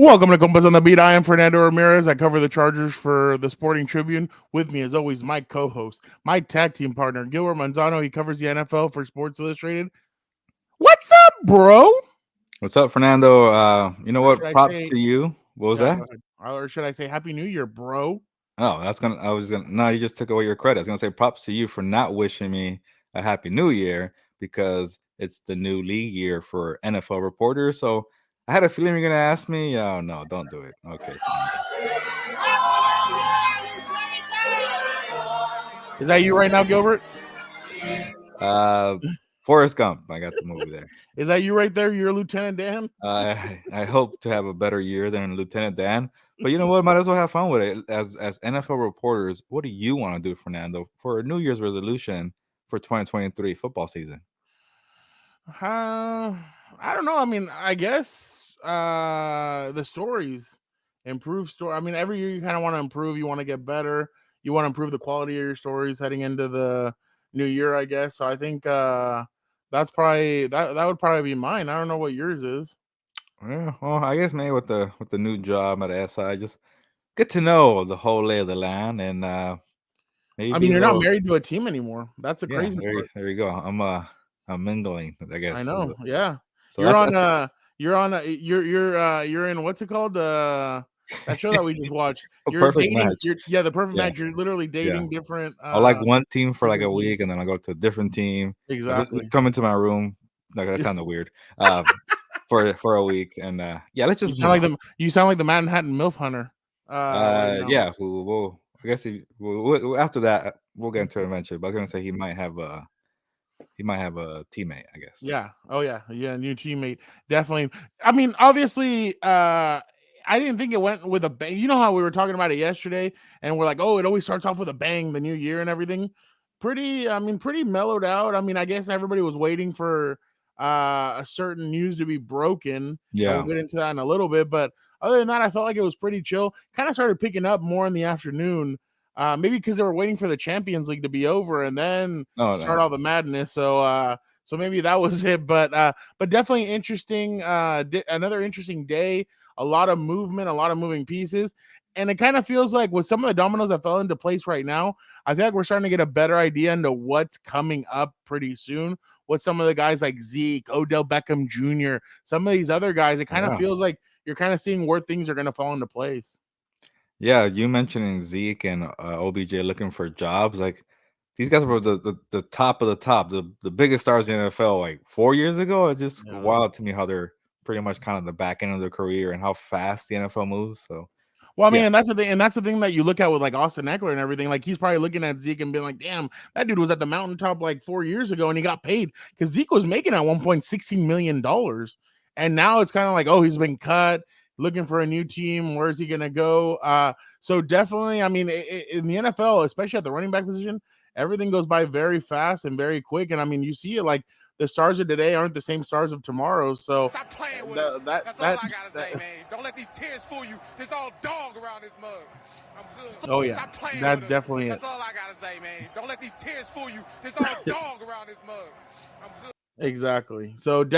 Welcome to Compas on the Beat. I am Fernando Ramirez. I cover the Chargers for the Sporting Tribune. With me, as always, my co-host, my tag team partner, Gilberto Manzano. He covers the NFL for Sports Illustrated. What's up, bro? What's up, Fernando? You know Or should what? I Props say, to you. What was yeah, that? go ahead. Or should I say Happy New Year, bro? Oh, I was gonna. No, you just took away your credit. I was gonna say props to you for not wishing me a happy New Year because it's the new league year for NFL reporters. So I had a feeling you're gonna ask me. Oh no, don't do it. Okay, Fernando. Is that you right now, Gilbert? Uh, Forrest Gump. I got the movie there. Is that you right there? You're Lieutenant Dan? I hope to have a better year than Lieutenant Dan. But you know what? Might as well have fun with it. As NFL reporters, what do you want to do, Fernando, for a New Year's resolution for 2023 football season? I don't know. I mean, I guess the stories improve story. I mean, every year you kind of want to improve. You want to get better. You want to improve the quality of your stories heading into the new year, I guess. So I think that's probably that would probably be mine. I don't know what yours is. Yeah, well, I guess maybe with the new job at SI, just get to know the whole lay of the land and I maybe mean, a you're not little. married to a team anymore. That's the Yeah, crazy part. there you go. I'm mingling, I I guess. know. Yeah. So You're on that's you're in what's it called? That show that we just watched. a You're perfect dating match. the perfect Yeah, match. You're literally yeah. dating different I'll like one team for like different a week, teams. and then I'll go to a different team. Let's Exactly. come into my room. Like that sounded weird. For a week, and yeah, let's just move on. You sound like the Manhattan MILF hunter. Right now. Yeah, we'll I guess after that we'll get into it eventually. But I was gonna say he might have a teammate, I guess. Yeah. Oh yeah. Yeah. New teammate. Definitely. I mean, obviously, I didn't think it went with a bang. You know how we were talking about it yesterday, and we're like, oh, it always starts off with a bang, the new year and everything. Pretty mellowed out. I mean, I guess everybody was waiting for a certain news to be broken, and we'll Yeah, get into that in a little bit. But other than that, I felt like it was pretty chill. Kind of started picking up more in the afternoon. Maybe because they were waiting for the Champions League to be over and then no, start no, all the madness. So maybe that was it, but definitely interesting. Another interesting day. A lot of movement, a lot of moving pieces, and it kind of feels like with some of the dominoes that fell into place right now, I feel like we're starting to get a better idea into what's coming up pretty soon. With some of the guys like Zeke, Odell Beckham Jr., some of these other guys, it kind of yeah. feels like you're kind of seeing where things are going to fall into place. Yeah, you mentioning Zeke and OBJ looking for jobs, like these guys were the top of the top, the biggest stars in the NFL like 4 years ago. It's just Yeah. wild to me how they're pretty much kind of the back end of their career and how fast the NFL moves. So Well, I mean, yeah, and that's the thing that you look at with like Austin Eckler and everything. Like he's probably looking at Zeke and being like, "Damn, that dude was at the mountaintop like 4 years ago, and he got paid because Zeke was making at one point $16 million, and now it's kind of like, oh, he's been cut, looking for a new team. Where's he gonna go? So definitely, I mean, in the NFL, especially at the running back position, everything goes by very fast and very quick. And I mean, you see it like the stars of today aren't the same stars of tomorrow. So Stop playing with us. That's all I gotta say, man. Don't let these tears fool you. It's all dog around this mug. I'm good. Oh yeah, Stop playing that's with us. definitely That's it. all I gotta say, man. Don't let these tears fool you. It's all dog around this mug. I'm good. Exactly. So it's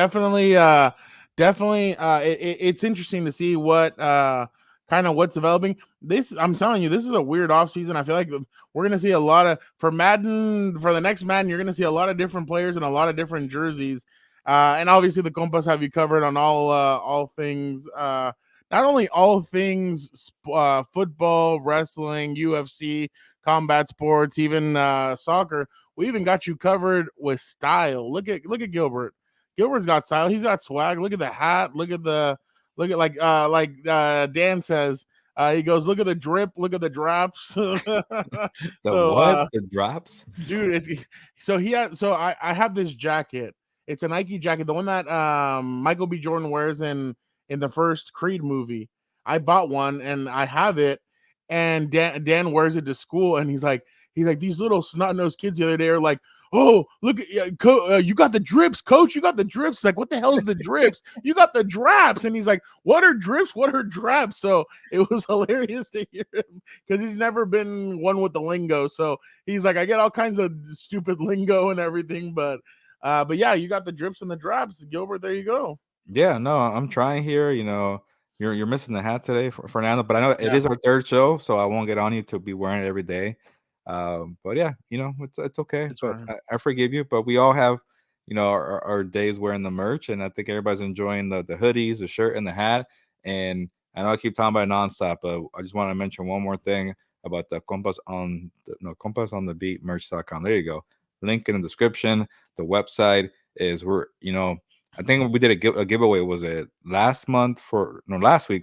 interesting to see what kind of what's developing. This I'm telling you, this is a weird off season. I feel like we're gonna see a lot of for Madden for the next Madden. You're gonna see a lot of different players and a lot of different jerseys. And obviously the Compas have you covered on all things. Not only all things football, wrestling, UFC, combat sports, even soccer. We even got you covered with style. Look at Gilbert. Gilbert's got style. He's got swag. Look at the hat. Look at Dan says. He goes, look at the drip, look at the drops. the So what the drops? dude, I have this jacket. It's a Nike jacket, the one that Michael B. Jordan wears in the first Creed movie. I bought one and I have it, and Dan wears it to school, and he's like these little snot nosed kids the other day are like, oh, look at you got the drips, coach. You got the drips. Like, what the hell is the drips? You got the draps. And he's like, what are drips? What are draps? So it was hilarious to hear him because he's never been one with the lingo. So he's like, I get all kinds of stupid lingo and everything, but yeah, you got the drips and the draps, Gilbert. There you go. Yeah, no, I'm trying here. You know, You're missing the hat today, Fernando. But I know it Yeah, is our third show, so I won't get on you to be wearing it every day. But yeah, it's okay. it's But fine. I forgive you. But we all have, our days wearing the merch, and I think everybody's enjoying the hoodies, the shirt, and the hat. And I know I keep talking about it nonstop, but I just want to mention one more thing about the Compas on the Beat merch.com. There you go. Link in the description. The website is I think we did a giveaway. Was it last week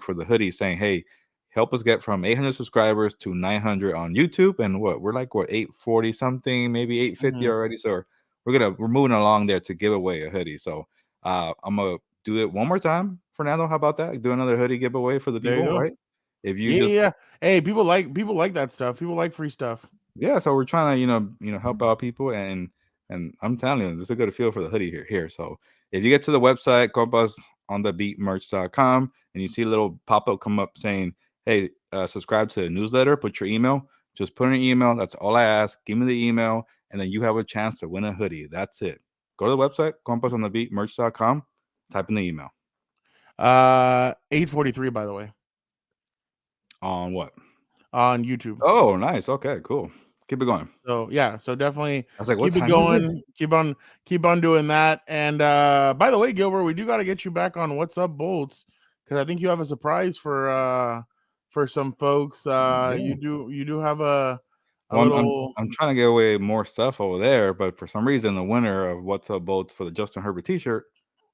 for the hoodie, saying, "Hey, help us get from 800 subscribers to 900 on YouTube." And we're like 840 something, maybe 850 Mhm. already. So we're moving along there to give away a hoodie. So I'm gonna do it one more time, Fernando. How about that? Do another hoodie giveaway for the There you people, go. right? If you Yeah, just yeah. Hey, people like that stuff. People like free stuff. Yeah, so we're trying to help out people, and I'm telling you, this is a good feel for the hoodie here. So if you get to the website compasonthebeatmerch.com and you see a little pop-up come up saying, "Hey, subscribe to the newsletter, put your email," just put in your email. That's all I ask. Give me the email, and then you have a chance to win a hoodie. That's it. Go to the website compasonthebeatmerch.com, type in the email. 8:43 by the way On what? on YouTube. Oh, nice. Okay, cool. Keep it going. So yeah, so definitely I was like, what keep it time is it? going. Keep on doing that. And by the way, Gilbert, we do got to get you back on What's Up Bolts because I think you have a surprise for some folks. Yeah. You do have a Well, little I'm trying to give away more stuff over there, but for some reason, the winner of What's Up Bolt for the Justin Herbert T-shirt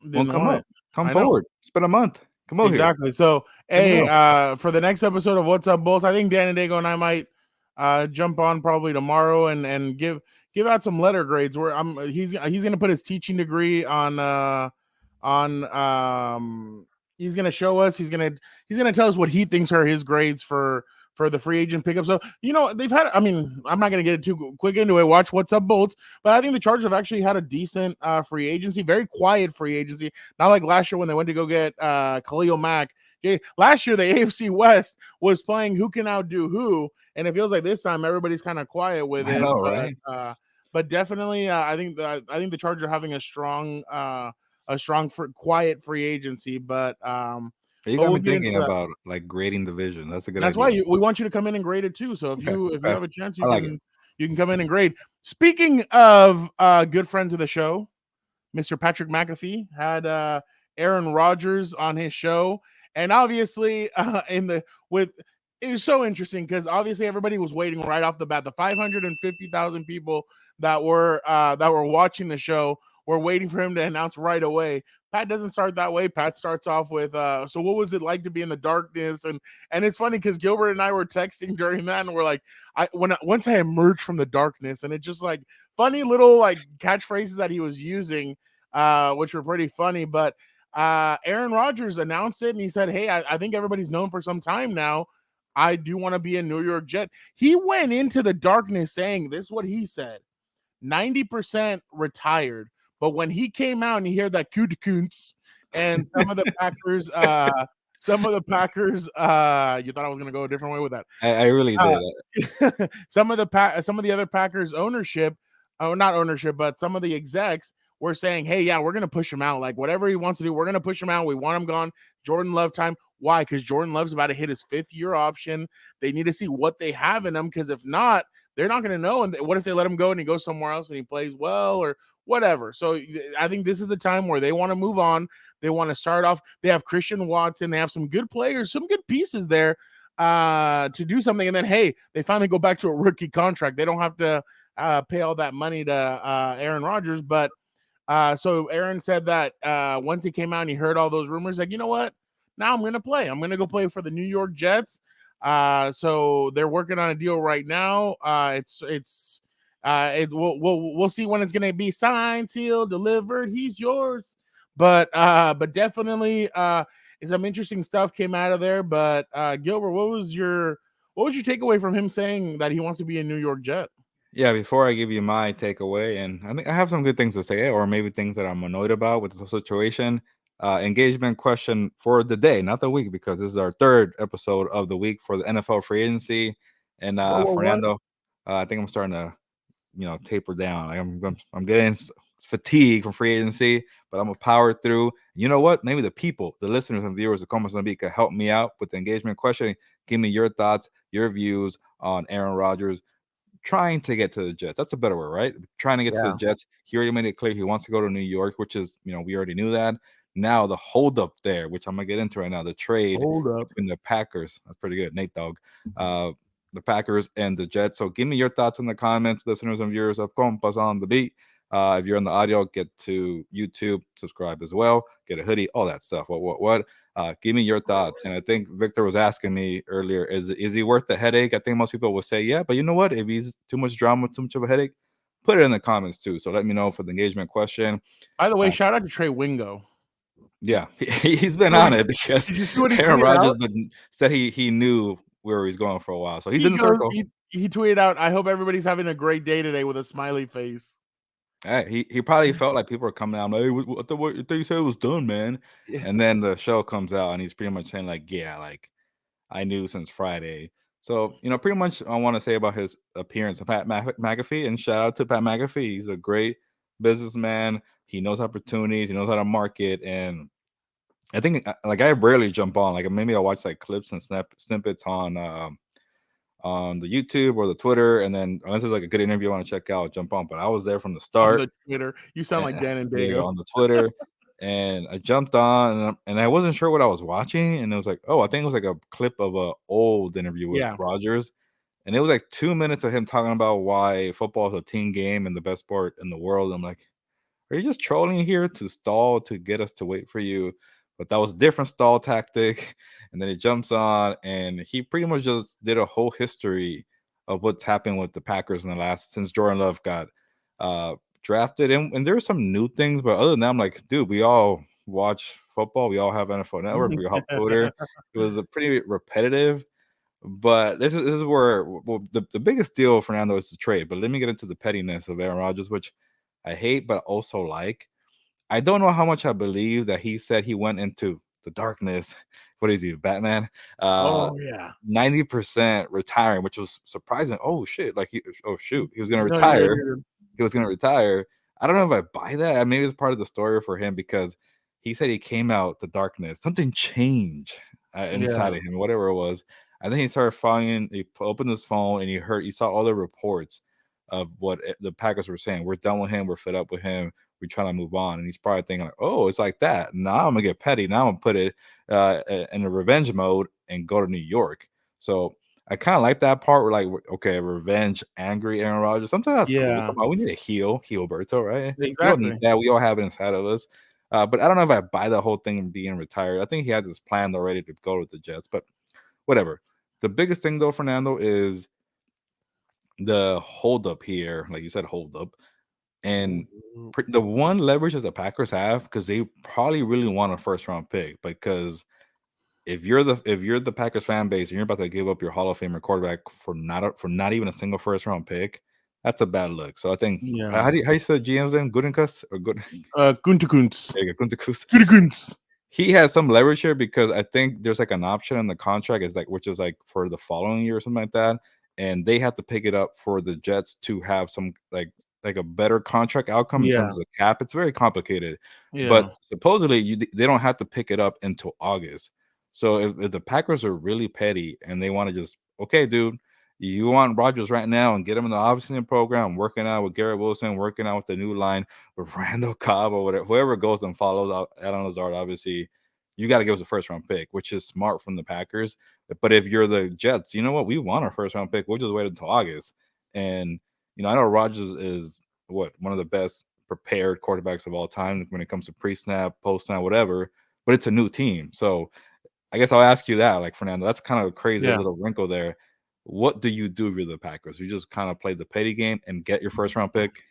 won't didn't come want up. it. Come I know. forward. It's been a month. Come over here. Exactly. So, Let me hey, know. for the next episode of What's Up Bolts, I think Dan and Daygo and I might jump on probably tomorrow and give out some letter grades. Where he's gonna put his teaching degree on he's gonna show us. He's gonna tell us what he thinks are his grades for the free agent pickup. So they've had. I mean, I'm not gonna get too quick into it. Watch What's Up Bolts, but I think the Chargers have actually had a decent free agency, very quiet free agency. Not like last year when they went to go get Khalil Mack. Last year the AFC West was playing who can outdo who, and it feels like this time everybody's kind of quiet with I it. know, right? But definitely, I think the Chargers are having a strong quiet free agency. You But got we'll me get thinking into that. about like grading division. That's a good That's why idea. we want you to come in and grade it too. So Okay. if you Okay. have a chance, I like it. you can come in and grade. Speaking of good friends of the show, Mr. Patrick McAfee had Aaron Rodgers on his show, and obviously it was so interesting because obviously everybody was waiting right off the bat. The 550,000 people that were watching the show were waiting for him to announce right away. Pat doesn't start that way. Pat starts off with, so what was it like to be in the darkness? And it's funny because Gilbert and I were texting during that, and we're like, once I emerged from the darkness, and it's just like funny little like catchphrases that he was using, which were pretty funny. But Aaron Rodgers announced it, and he said, "Hey, I think everybody's known for some time now. I do want to be a New York Jet." He went into the darkness saying, "This is what he said: 90% retired." But when he came out and he heard that Kuntz and some of the Packers, you thought I was gonna go a different way with that. I really did. Some of the other Packers ownership, or not ownership, but some of the execs were saying, "Hey, yeah, we're gonna push him out. Like whatever he wants to do, we're gonna push him out. We want him gone." Jordan Love time. Why? Because Jordan Love's about to hit his 5th-year option. They need to see what they have in him, because if not, they're not going to know. And what if they let him go and he goes somewhere else and he plays well or whatever? So I think this is the time where they want to move on. They want to start off. They have Christian Watson. They have some good players, some good pieces there to do something. And then, hey, they finally go back to a rookie contract. They don't have to pay all that money to Aaron Rodgers. But so Aaron said that once he came out and he heard all those rumors, like, you know what? Now I'm going to play. I'm going to go play for the New York Jets. So they're working on a deal right now. We'll see when it's going to be signed, sealed, delivered. He's yours. But definitely some interesting stuff came out of there. But Gilbert, what was your takeaway from him saying that he wants to be a New York Jet? Yeah, before I give you my takeaway, and I think I have some good things to say, or maybe things that I'm annoyed about with the situation. Engagement question for the day, not the week, because this is our third episode of the week for the NFL free agency. And What? Fernando, I think I'm starting to, taper down. Like I'm getting fatigue from free agency, but I'm gonna power through. You know what? Maybe the people, the listeners and viewers of Compas and Vic could help me out with the engagement question. Give me your thoughts, your views on Aaron Rodgers trying to get to the Jets. That's a better word, right? Trying to get to the Jets. He already made it clear he wants to go to New York, which is, we already knew that. Now the holdup there, which I'm gonna get into right now, the trade between the Packers. That's pretty good, Nate Dogg. The Packers and the Jets. So give me your thoughts in the comments, listeners and viewers of Compas on the Beat. If you're on the audio, get to YouTube, subscribe as well, get a hoodie, all that stuff. What? Give me your thoughts. And I think Victor was asking me earlier, is he worth the headache? I think most people will say, yeah, but you know what? If he's too much drama, too much of a headache, put it in the comments too. So let me know for the engagement question. By the way, shout out to Trey Wingo. Yeah, he's been on it because Aaron Rodgers said he knew where he's going for a while. So he's in the circle. He tweeted out, I hope everybody's having a great day today with a smiley face. Hey, he probably felt like people were coming out. Hey, what you said it was done, man. Yeah. And then the show comes out, and he's pretty much saying like, yeah, like I knew since Friday. So pretty much I want to say about his appearance of Pat McAfee, and shout out to Pat McAfee. He's a great businessman. He knows opportunities. He knows how to market, and I think like I rarely jump on. Like maybe I'll watch like clips and snippets on the YouTube or the Twitter, and then unless there's like a good interview I want to check out, jump on. But I was there from the start. On the Twitter, you sound like Dan and Daygo. On the Twitter, and I jumped on, and I wasn't sure what I was watching, and it was like, oh, I think it was like a clip of a old interview with Rodgers, and it was like 2 minutes of him talking about why football is a team game and the best sport in the world. I'm like, are you just trolling here to stall to get us to wait for you? But that was a different stall tactic. And then he jumps on, and he pretty much just did a whole history of what's happened with the Packers in the last since Jordan Love got drafted. And there were some new things, but other than that, I'm like, dude, we all watch football. We all have NFL Network. We all have Twitter. It was a pretty repetitive. But this is where the biggest deal, Fernando, is the trade. But let me get into the pettiness of Aaron Rodgers, which I hate, but also like. I don't know how much I believe that he said he went into the darkness. What is he, Batman? 90% retiring, which was surprising. Oh shit! Like he was gonna retire. He was gonna retire. I don't know if I buy that. Maybe it's part of the story for him because he said he came out the darkness. Something changed inside of him, whatever it was. I think he started following. He opened his phone and he saw all the reports of what the Packers were saying. We're done with him. We're fed up with him. We're trying to move on. And he's probably thinking, like, oh, it's like that. Now I'm going to get petty. Now I'm going to put it in a revenge mode and go to New York. So I kind of like that part. We're like, okay, revenge, angry Aaron Rodgers. Sometimes that's cool. Come on, we need a Gilberto, right? Exactly. We don't need that. We all have it inside of us. But I don't know if I buy the whole thing being retired. I think he had this plan already to go with the Jets. But whatever. The biggest thing, though, Fernando, is the holdup here. Like you said, holdup. And the one leverage that the Packers have, because they probably really want a first round pick, because if you're the Packers fan base and you're about to give up your Hall of Famer quarterback for not even a single first round pick, that's a bad look. So I think how do you say GM's name? Gutekunst or good? Gutekunst. There you go, Gutekunst. He has some leverage here because I think there's like an option in the contract which is like for the following year or something like that, and they have to pick it up for the Jets to have some like a better contract outcome in terms of cap. It's very complicated, but supposedly they don't have to pick it up until August. So if the Packers are really petty and they want to just, okay, dude, you want Rodgers right now and get him in the off-season program, working out with Garrett Wilson, working out with the new line with Randall Cobb or whatever, whoever goes and follows out Alan Lazard, obviously, you got to give us a first-round pick, which is smart from the Packers. But if you're the Jets, you know what? We want our first-round pick. We'll just wait until August. And I know Rodgers is one of the best prepared quarterbacks of all time when it comes to pre-snap, post-snap, whatever. But it's a new team, so I guess I'll ask you that, like Fernando. That's kind of a crazy little wrinkle there. What do you do if you're the Packers? You just kind of play the petty game and get your first-round pick.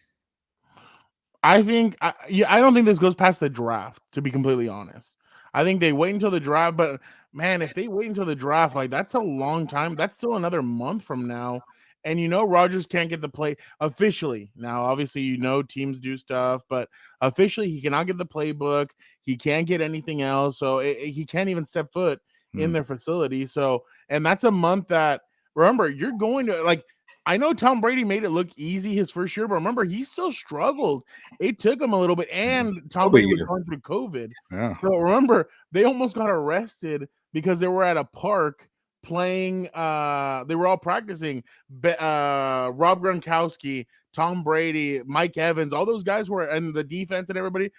I don't think this goes past the draft. To be completely honest, I think they wait until the draft. But man, if they wait until the draft, like that's a long time. That's still another month from now. And Rodgers can't get the play officially. Now, obviously, teams do stuff, but officially he cannot get the playbook. He can't get anything else. So he can't even step foot in their facility. So, and that's a month that, remember, you're going to I know Tom Brady made it look easy his first year, but remember, he still struggled. It took him a little bit, and Tom Brady was going through COVID. Yeah. So remember, they almost got arrested because they were at a park playing. They were all practicing. Rob Gronkowski, Tom Brady, Mike Evans, all those guys were, and the defense and everybody.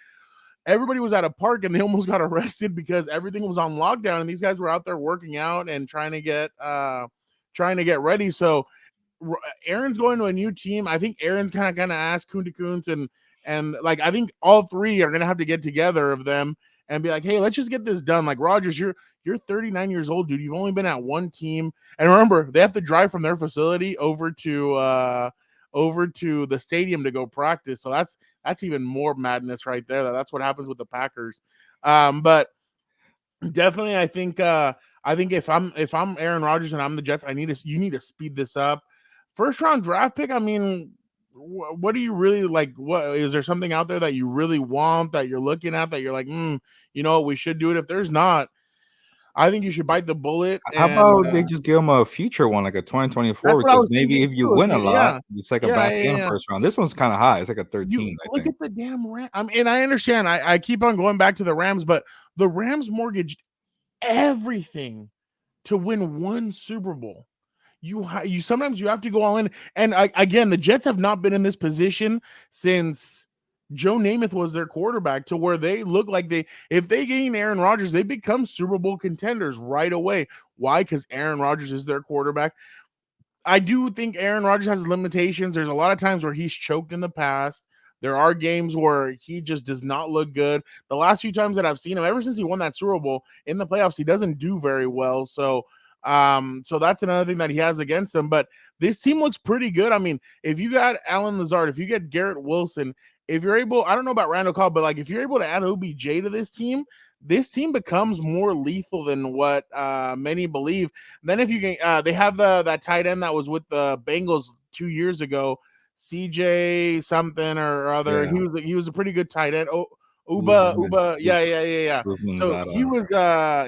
Everybody was at a park, and they almost got arrested because everything was on lockdown, and these guys were out there working out and trying to get ready. So Aaron's going to a new team. I think Aaron's kind of asked Kunta and like I think all three are gonna have to get together of them and be like, hey, let's just get this done. Like Rodgers, you're 39 years old, dude. You've only been at one team, and remember they have to drive from their facility over to the stadium to go practice. So that's even more madness right there. That's what happens with the Packers. But definitely, I think if I'm Aaron Rodgers and I'm the Jets, you need to speed this up. First round draft pick. I mean, what do you really like? What is there something out there that you really want that you're looking at that you're like, you know, we should do it? If there's not, I think you should bite the bullet. How about they just give him a future one, like a 2024? Because maybe if you win a lot, it's like a back end first round. This one's kind of high. It's like a 13. Look at the damn Rams. I mean, I understand. I keep on going back to the Rams, but the Rams mortgaged everything to win one Super Bowl. You sometimes you have to go all in. And again, the Jets have not been in this position since Joe Namath was their quarterback, to where they look like if they gain Aaron Rodgers, they become Super Bowl contenders right away. Why? Because Aaron Rodgers is their quarterback. I do think Aaron Rodgers has limitations. There's a lot of times where he's choked in the past. There are games where he just does not look good. The last few times that I've seen him, ever since he won that Super Bowl in the playoffs, he doesn't do very well. So that's another thing that he has against him. But this team looks pretty good. I mean, if you got Alan Lazard, if you get Garrett Wilson, if you're able, I don't know about Randall Cobb, but like if you're able to add OBJ to this team becomes more lethal than what many believe. Then if you can, they have that tight end that was with the Bengals 2 years ago, CJ something or other. Yeah. He was a pretty good tight end. Uba, yeah. So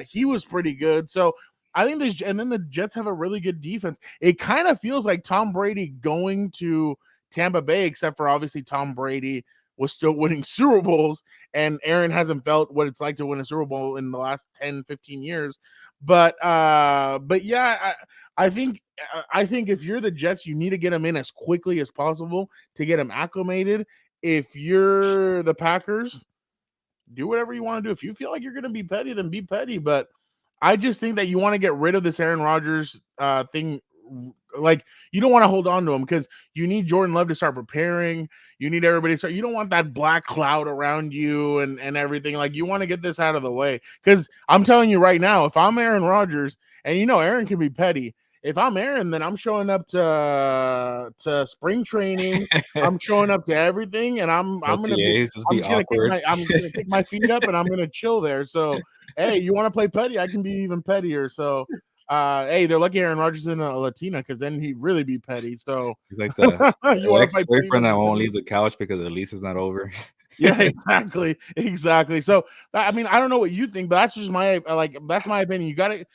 he was pretty good. So I think and then the Jets have a really good defense. It kind of feels like Tom Brady going to Tampa Bay, except for obviously Tom Brady was still winning Super Bowls, and Aaron hasn't felt what it's like to win a Super Bowl in the last 10, 15 years. But yeah, I think if you're the Jets, you need to get him in as quickly as possible to get him acclimated. If you're the Packers, do whatever you want to do. If you feel like you're going to be petty, then be petty. But I just think that you want to get rid of this Aaron Rodgers thing. Like, you don't want to hold on to him because you need Jordan Love to start preparing. You need everybody to start. You don't want that black cloud around you and everything. Like, you want to get this out of the way. Because I'm telling you right now, if I'm Aaron Rodgers, and you know Aaron can be petty. If I'm Aaron, then I'm showing up to spring training. I'm showing up to everything, and I'm gonna kick my feet up and I'm gonna chill there. So hey, you want to play petty? I can be even pettier. So hey, they're lucky Aaron Rodgers isn't a Latina, because then he'd really be petty. So he's like the ex-boyfriend that won't leave the couch because the lease is not over. Yeah, exactly. So I mean, I don't know what you think, but that's just that's my opinion. You got to.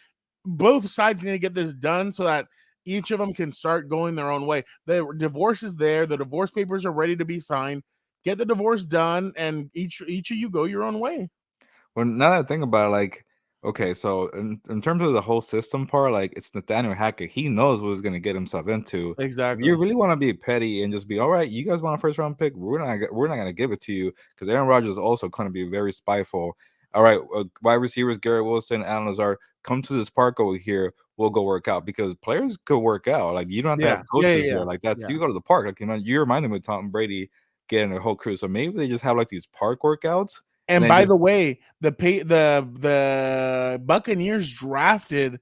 Both sides need to get this done so that each of them can start going their own way. The divorce is there. The divorce papers are ready to be signed. Get the divorce done, and each of you go your own way. Well, now that I think about it, like, okay, so in terms of the whole system part, like, it's Nathaniel Hackett. He knows what he's going to get himself into. Exactly. If you really want to be petty and just be, all right, you guys want a first round pick? We're not going to give it to you, because Aaron Rodgers is also going to be very spiteful. All right, wide receivers, Garrett Wilson, Alan Lazard, come to this park over here. We'll go work out, because players could work out. Like, you don't have to have coaches here. Like, that's you go to the park. Like, you remind them of Tom Brady getting a whole crew. So maybe they just have like these park workouts. And by the way, the Buccaneers drafted.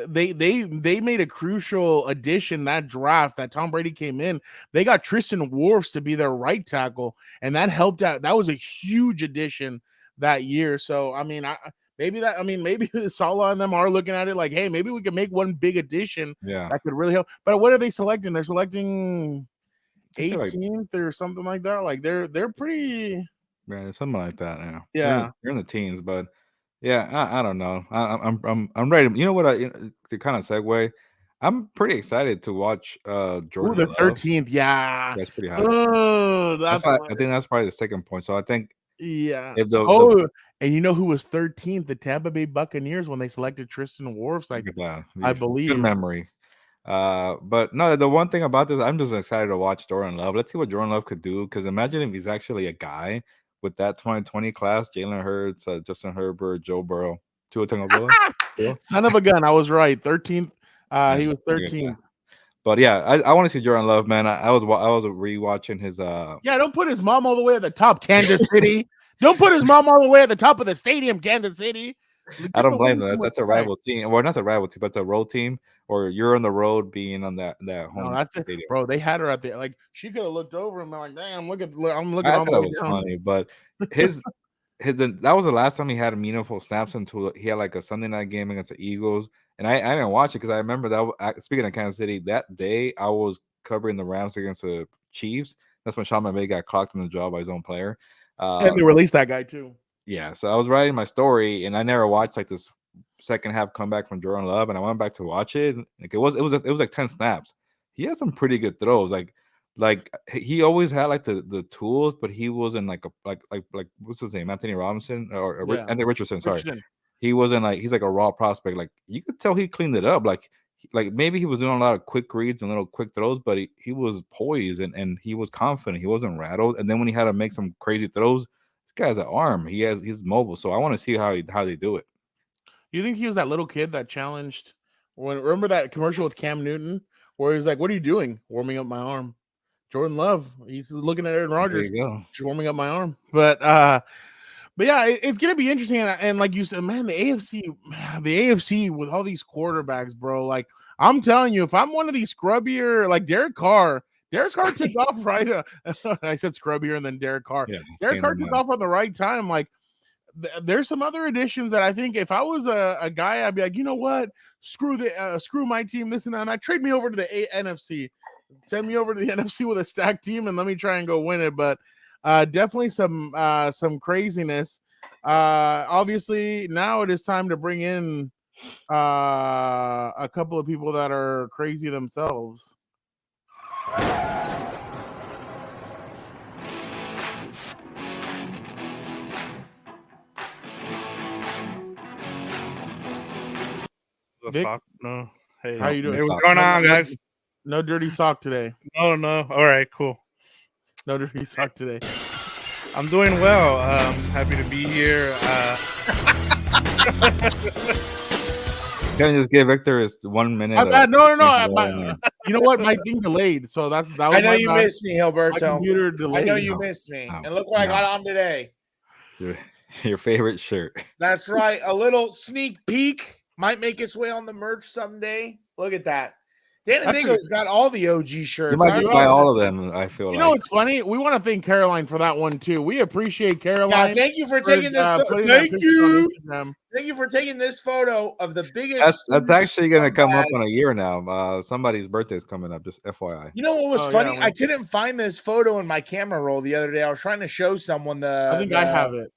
They made a crucial addition that draft that Tom Brady came in. They got Tristan Wirfs to be their right tackle, and that helped out. That was a huge addition that year. So I mean, maybe Salah and them are looking at it like, hey, maybe we can make one big addition that could really help. But what are they selecting? They're selecting 18th or something like that. Like they're pretty, something like that. Yeah, they're in the teens, but yeah, I don't know. I'm ready. You know what? To kind of segue, I'm pretty excited to watch Ooh, Jordan the Love. 13th. Yeah. That's pretty high. Oh, I think that's probably the second point. So I think yeah. if And you know who was 13th? The Tampa Bay Buccaneers when they selected Tristan Wirfs. look at that, I good believe. memory. But no, the one thing about this, I'm just excited to watch Jordan Love. Let's see what Jordan Love could do. Because imagine if he's actually a guy with that 2020 class: Jalen Hurts, Justin Herbert, Joe Burrow, Tua Tagovailoa. Son of a gun. I was right. 13th. Yeah, He was 13th. But yeah, I want to see Jordan Love, man. I was rewatching his Yeah, don't put his mom all the way at the top, Kansas City. Don't put his mom all the way at the top of the stadium, Kansas City. I don't blame them. That's a rival team. Well, not a rival team, but it's a road team. Or you're on the road being on that home that's stadium. Bro, they had her at the like she could have looked over and been like, damn, I'm looking I all the thought way it was down. funny, but that was the last time he had meaningful snaps until he had like a Sunday night game against the Eagles. And I didn't watch it because I remember that speaking of Kansas City, that day I was covering the Rams against the Chiefs. That's when Sean McVay got clocked in the jaw by his own player. And they released that guy too. Yeah, so I was writing my story and I never watched like this second half comeback from Jordan Love, and I went back to watch it. Like it was like 10 snaps. He had some pretty good throws. Like he always had like the tools, but he wasn't like what's his name? Anthony Robinson or Anthony Richardson. Sorry. He wasn't like he's like a raw prospect. Like you could tell he cleaned it up. Like maybe he was doing a lot of quick reads and little quick throws, but he was poised and he was confident. He wasn't rattled. And then when he had to make some crazy throws, this guy's an arm. He's mobile. So I want to see how they do it. You think he was that little kid that challenged remember that commercial with Cam Newton where he's like, what are you doing? Warming up my arm. Jordan Love. He's looking at Aaron Rodgers. There you go. Just warming up my arm. But yeah, it's gonna be interesting. And like you said, man, the AFC with all these quarterbacks, bro. Like I'm telling you, if I'm one of these scrubbier, like Derek Carr took off right. I said scrubbier and then Derek Carr. Yeah, Derek Carr took off on the right time. Like there's some other additions that I think if I was a guy, I'd be like, you know what? Screw my team, this and that. And I trade me over to the NFC. Send me over to the NFC with a stacked team and let me try and go win it. But definitely some craziness. Obviously, now it is time to bring in a couple of people that are crazy themselves. Vic? No. Hey, how you doing? Hey, what's going on, guys? No dirty sock today. No. All right, cool. No dirty sock today. I'm doing well. Happy to be here. Can you just give Victor his 1 minute? No. You know what? My thing delayed, so that was. I know you missed me, Gilberto. My computer delayed. I know you missed me, and look what I got on today. Your favorite shirt. That's right. A little sneak peek might make its way on the merch someday. Look at that. Dan and Daygo's got all the OG shirts. You might just buy all of them, I feel like. You know what's funny? We want to thank Caroline for that one, too. We appreciate Caroline. Yeah, thank you for taking this photo. Thank you. Thank you for taking this photo of the biggest. That's actually going to come up in a year now. Somebody's birthday is coming up, just FYI. You know what was funny? Yeah, I couldn't find this photo in my camera roll the other day. I was trying to show someone I think I have it.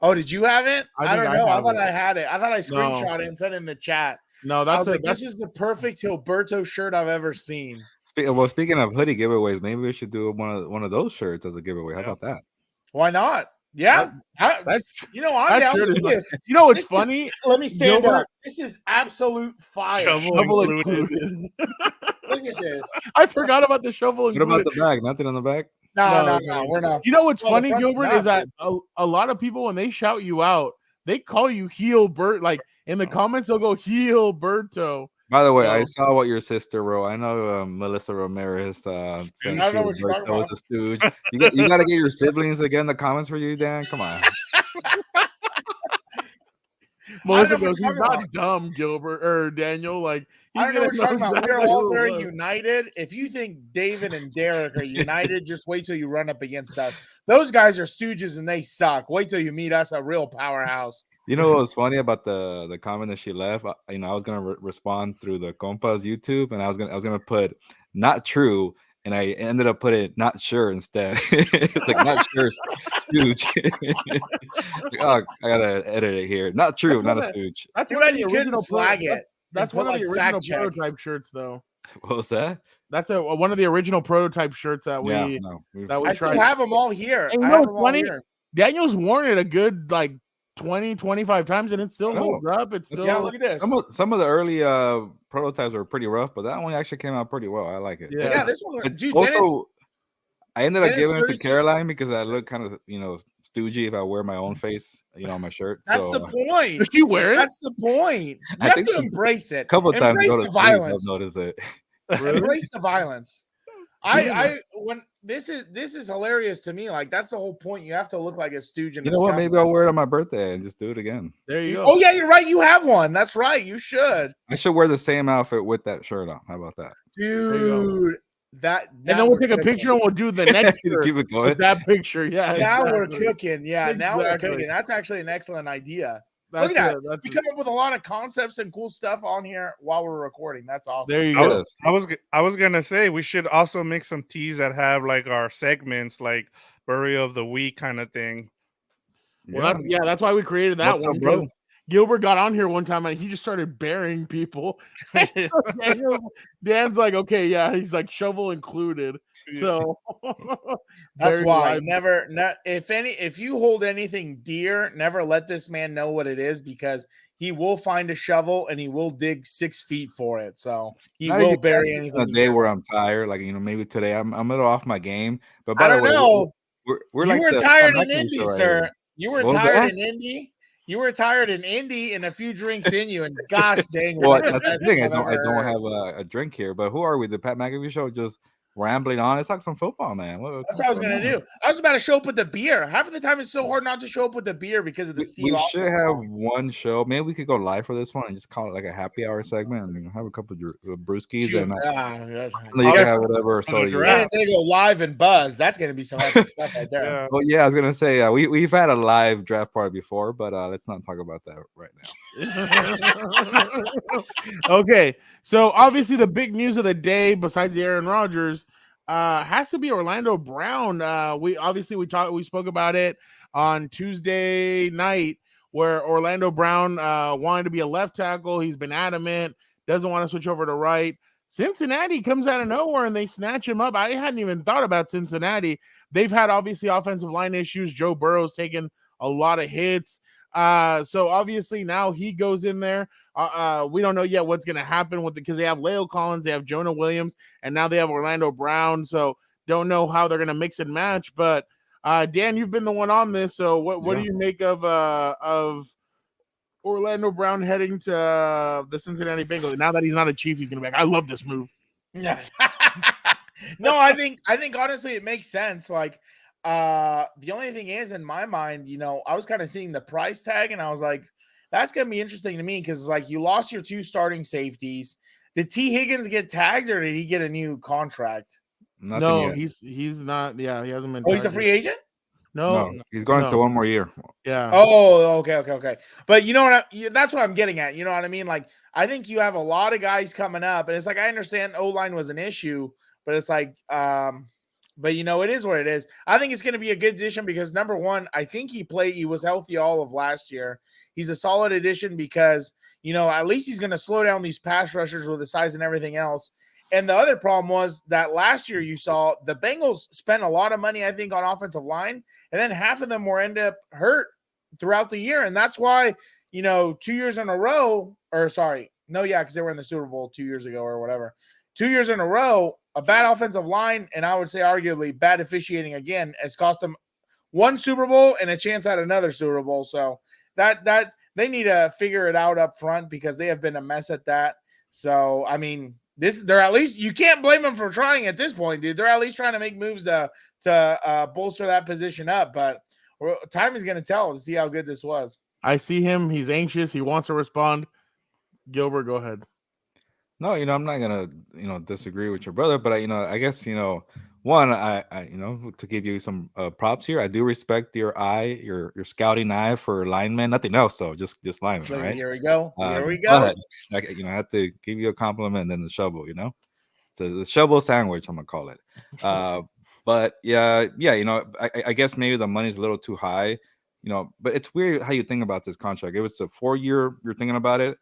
Oh, did you have it? I don't know. I thought I had it. I thought I screenshot it and sent it in the chat. No, this is the perfect Gilberto shirt I've ever seen. Speaking of hoodie giveaways, maybe we should do one of those shirts as a giveaway. How about that? Why not? Yeah, I'm down with this. You know what's funny? Let me stand up. This is absolute fire. Shovel included. Look at this. I forgot about the shovel. What about the bag? Nothing on the back? No, we're not. You know what's funny, Gilbert, is that a lot of people, when they shout you out, they call you Heel Bert. Like in the comments, they'll go Heel Berto. By the way, I saw what your sister wrote. I know Melissa Ramirez said Berto was a stooge. You got to get your siblings to get in the comments for you, Dan. Come on. Melissa goes, he's not dumb, Gilbert or Daniel. Like, I don't know what you're talking about. We're all very united. If you think David and Derek are united, just wait till you run up against us. Those guys are stooges and they suck. Wait till you meet us, a real powerhouse. You know what was funny about the comment that she left? I was gonna respond through the Compas YouTube, and I was gonna put not true, and I ended up putting not sure instead. It's like not sure, stooge. Like, oh, I gotta edit it here. Not true, not a stooge. That's too bad you couldn't flag it. That's one of the fact original check. prototype shirts, though. What was that? That's one of the original prototype shirts that we Yeah, I still have them all here. And I you know have them what's all funny? here. Daniel's worn it a good like 20, 25 times, and it still I know. holds up. It's still Yeah, look at this. Some of the early prototypes were pretty rough, but that one actually came out pretty well. I like it. Yeah. Yeah, this one. It's Dude, also, I ended up then it's giving it to 32. Caroline because I look kind of, stoogey if I wear my own face, on my shirt. that's So the point. Does she wear it? That's the point. You I have think to embrace it. a couple of times Embrace go to the sleep, I've violence. noticed it. Embrace the violence. When this is hilarious to me. Like that's the whole point. You have to look like a stooge. And You know what? Maybe I'll wear it on my birthday and just do it again. There you go. Oh yeah, you're right. You have one. That's right. You should, I should wear the same outfit with that shirt on. How about that? dude. That And then we'll take a picture and we'll do the next shirt Keep it going. with that picture. Yeah. now we're exactly. cooking. Yeah, now we're Exactly. cooking. That's actually an excellent idea. That's Look at it. that. We come up with a lot of concepts and cool stuff on here while we're recording. That's awesome. There you I go. was gonna say we should also make some tees that have like our segments, like burial of the week kind of thing. Well, that's why we created that What's one, up, bro? because Gilbert got on here one time and he just started burying people. Dan's like, okay, yeah, he's like shovel included. So That's buried why alive. if you hold anything dear, never let this man know what it is, because he will find a shovel and he will dig 6 feet for it. So he Not will even bury on anything. a day where I'm tired, like maybe today I'm a little off my game. But by I the don't way, know. we're You like were the tired Pat in McAfee Indy, show right sir. here. You were What was tired that? in Indy. You were tired in Indy and a few drinks in you, and gosh dang, Well, was that that's the best thing. I I've don't ever heard. have a drink here. But who are we? The Pat McAfee show? Just rambling on. It's like some football, man. That's what I was gonna do. I was about to show up with the beer. Half of the time, it's so hard not to show up with the beer because of the Steve. We Austin should have song. one show. Maybe we could go live for this one and just call it like a happy hour segment and have a couple of brewskis Shoot, and yeah. you can have whatever soda you And want. they go live and buzz. That's gonna be some epic stuff right there. Yeah. Well, yeah, I was gonna say we've had a live draft party before, but let's not talk about that right now. Okay, so obviously the big news of the day, besides the Aaron Rodgers, has to be Orlando Brown. We spoke about it on Tuesday night, where Orlando Brown wanted to be a left tackle. He's been adamant, doesn't want to switch over to right. Cincinnati comes out of nowhere and they snatch him up. I hadn't even thought about Cincinnati. They've had obviously offensive line issues. Joe Burrow's taken a lot of hits. So obviously now he goes in there. We don't know yet what's going to happen with it, because they have Leo Collins, they have Jonah Williams, and now they have Orlando Brown. So don't know how they're going to mix and match. But Dan, you've been the one on this. So what do you make of Orlando Brown heading to the Cincinnati Bengals? Now that he's not a Chief, he's going to be like, I love this move. Yeah. No, I think honestly it makes sense. Like the only thing is, in my mind, I was kind of seeing the price tag and I was like, that's gonna be interesting to me, because like you lost your 2 starting safeties. Did T. Higgins get tagged or did he get a new contract? No, he's not. Yeah, he hasn't been. Oh, he's a free agent? No, he's going to one more year. Yeah. Oh, okay. But you know what? That's what I'm getting at. You know what I mean? Like, I think you have a lot of guys coming up, and it's like I understand O-line was an issue, but it's like, but it is what it is. I think it's going to be a good addition because, number one, I think he was healthy all of last year. He's a solid addition because, at least he's going to slow down these pass rushers with the size and everything else. And the other problem was that last year you saw the Bengals spent a lot of money, I think, on offensive line, and then half of them end up hurt throughout the year. And that's why, 2 years in a row, because they were in the Super Bowl 2 years ago or whatever. 2 years in a row, a bad offensive line, and I would say arguably bad officiating again, has cost them 1 Super Bowl and a chance at another Super Bowl. So that they need to figure it out up front, because they have been a mess at that. So, I mean, they're at least, you can't blame them for trying at this point, dude. They're at least trying to make moves to bolster that position up. But time is going to tell to see how good this was. I see him. He's anxious. He wants to respond. Gilbert, go ahead. No, I'm not gonna, disagree with your brother, but I guess, one, I to give you some props here, I do respect your scouting eye for linemen, nothing else, though, just linemen, So right? Here we go. But, I have to give you a compliment, and then the shovel, so the shovel sandwich, I'm gonna call it. But yeah, I guess maybe the money's a little too high, but it's weird how you think about this contract. It was a 4-year, you're thinking about it.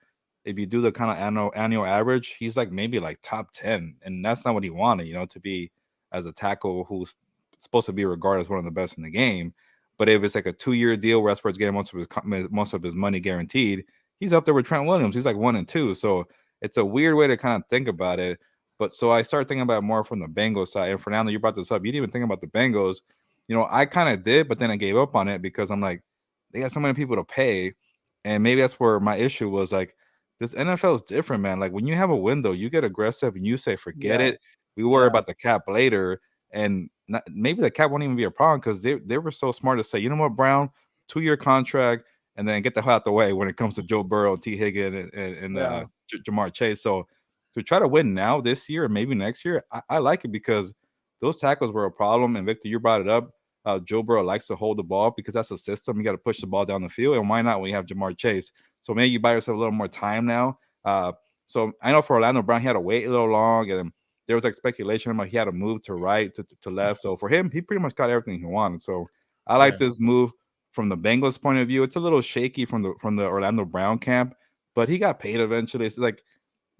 if you do the kind of annual average, he's like maybe like top 10, and that's not what he wanted, to be as a tackle who's supposed to be regarded as one of the best in the game. But if it's like a 2-year deal where Westbrook's getting most of his money guaranteed, he's up there with Trent Williams. He's like 1 and 2. So it's a weird way to kind of think about it. But so I started thinking about it more from the Bengals side. And Fernando, you brought this up. You didn't even think about the Bengals. I kind of did, but then I gave up on it because I'm like, they got so many people to pay. And maybe that's where my issue was. Like, this NFL is different, man. Like, when you have a window, you get aggressive and you say, forget it. We worry about the cap later. And maybe the cap won't even be a problem because they were so smart to say, you know what, Brown, 2-year contract, and then get the hell out the way when it comes to Joe Burrow, T. Higgins, and Jamar Chase. So to try to win now this year and maybe next year, I like it because those tackles were a problem. And Victor, you brought it up. Joe Burrow likes to hold the ball because that's a system. You got to push the ball down the field. And why not when you have Jamar Chase? So maybe you buy yourself a little more time now. So I know for Orlando Brown, he had to wait a little long, and there was like speculation about he had to move to right, to left. So for him, he pretty much got everything he wanted. So I like this move from the Bengals point of view. It's a little shaky from the Orlando Brown camp, but he got paid eventually. It's like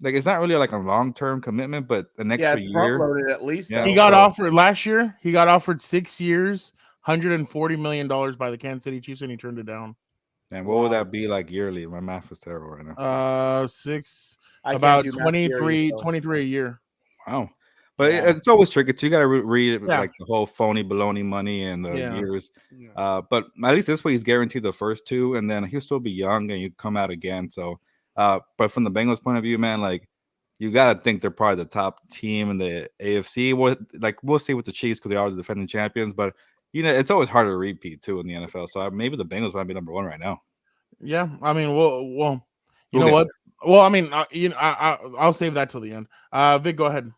it's not really like a long-term commitment, but an extra year. Loaded at least. He got offered last year. He got offered 6 years, $140 million by the Kansas City Chiefs, and he turned it down. And what would that be like yearly? My math is terrible right now. About 23 a year. Wow. But it's always tricky too. You got to read like the whole phony baloney money and the years. But at least this way he's guaranteed the first 2, and then he'll still be young and you come out again. So, but from the Bengals point of view, man, like you got to think they're probably the top team in the AFC. We'll see with the Chiefs because they are the defending champions. But it's always harder to repeat too in the NFL. So maybe the Bengals might be number 1 right now. Yeah, I mean, well, you know what? Well, I mean, I'll save that till the end. Vic, go ahead.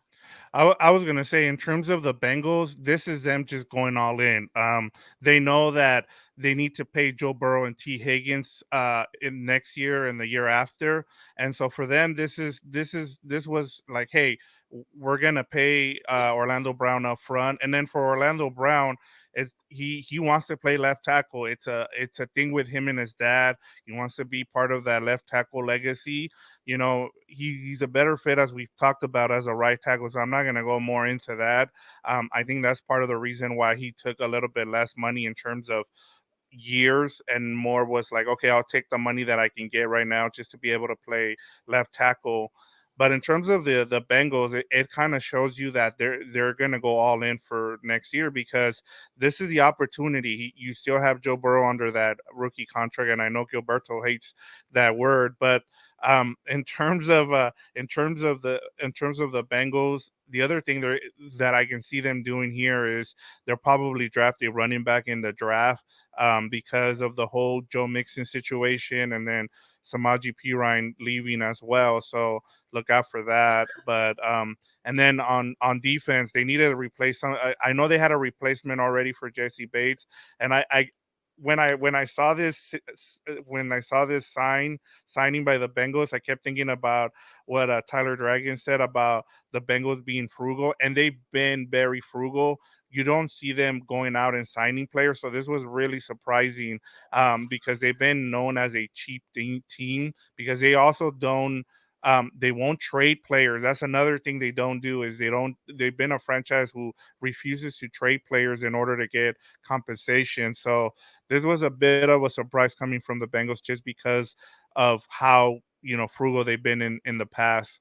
I was gonna say, in terms of the Bengals, this is them just going all in. They know that they need to pay Joe Burrow and T. Higgins in next year and the year after, and so for them, this was like, hey, we're gonna pay Orlando Brown up front, and then for Orlando Brown, he wants to play left tackle. It's a thing with him and his dad. He wants to be part of that left tackle legacy. He's a better fit, as we've talked about, as a right tackle. So I'm not going to go more into that. I think that's part of the reason why he took a little bit less money in terms of years, and more was like, okay, I'll take the money that I can get right now just to be able to play left tackle. But in terms of the Bengals, it kind of shows you that they're going to go all in for next year, because this is the opportunity. You still have Joe Burrow under that rookie contract, and I know Gilberto hates that word, but in terms of the Bengals, the other thing that I can see them doing here is they'll probably draft a running back in the draft because of the whole Joe Mixon situation, and then Samaje Perine leaving as well. So look out for that. But and then on defense, they needed to replace some. I know they had a replacement already for Jesse Bates, and when I saw this signing by the Bengals, I kept thinking about what Tyler Dragon said about the Bengals being frugal, and they've been very frugal. You don't see them going out and signing players, so this was really surprising because they've been known as a cheap team, because they also don't. They won't trade players. That's another thing they don't do, is they've been a franchise who refuses to trade players in order to get compensation. So this was a bit of a surprise coming from the Bengals, just because of how frugal they've been in the past.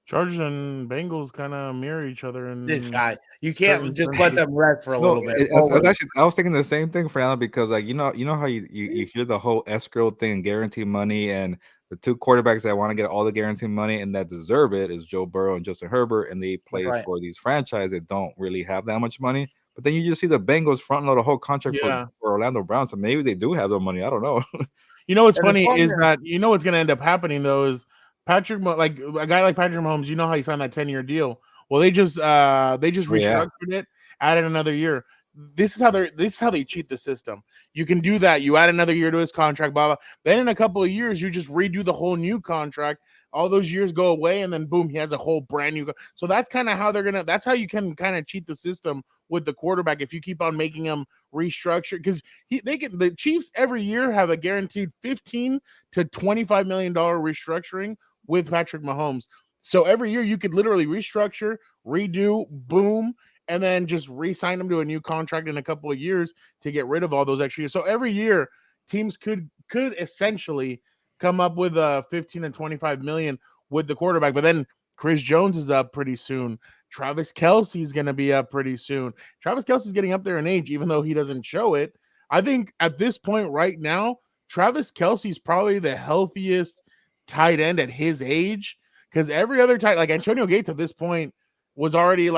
Chargers and Bengals kind of mirror each other. And this guy, you can't just let them rest for a little bit. Actually, I was thinking the same thing, Fernando, because like you know how you hear the whole escrow thing, guarantee money, and the 2 quarterbacks that want to get all the guaranteed money and that deserve it is Joe Burrow and Justin Herbert, and they play for these franchises that don't really have that much money. But then you just see the Bengals front load a whole contract for Orlando Brown, so maybe they do have the money. I don't know. What's funny is that what's going to end up happening though is Patrick, like a guy like Patrick Mahomes, how he signed that 10-year deal. Well, they just restructured it, added another year. this is how they cheat the system. You can do that. You add another year to his contract, blah blah. Then in a couple of years, you just redo the whole new contract. All those years go away, and then boom, he has a whole brand new. So that's kind of how they're gonna. That's how you can kind of cheat the system with the quarterback if you keep on making him restructure, because the Chiefs every year have a guaranteed $15 to $25 million restructuring with Patrick Mahomes. So every year you could literally restructure, redo, boom, and then just re-sign him to a new contract in a couple of years to get rid of all those extra years. So every year teams could essentially come up with a 15 to 25 million with the quarterback. But then Chris Jones is up pretty soon. Travis Kelce's going to be up pretty soon. Travis Kelce's getting up there in age, even though he doesn't show it. I think at this point right now, Travis Kelce's probably the healthiest tight end at his age, because every other tight, like Antonio Gates at this point, was already on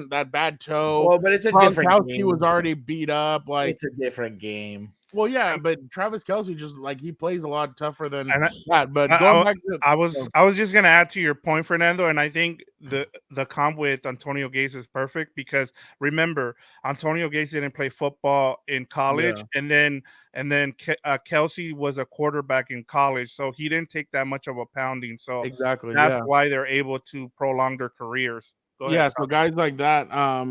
that bad toe. Well, but it's a different game. He was already beat up. Like, it's a different game. Well, yeah, but Travis Kelce just like he plays a lot tougher than that. But going back to, I was just gonna add to your point, Fernando, and I think the comp with Antonio Gates is perfect, because remember, Antonio Gates didn't play football in college, and then Kelce was a quarterback in college, so he didn't take that much of a pounding. So exactly, that's why they're able to prolong their careers. Go ahead, so guys like that are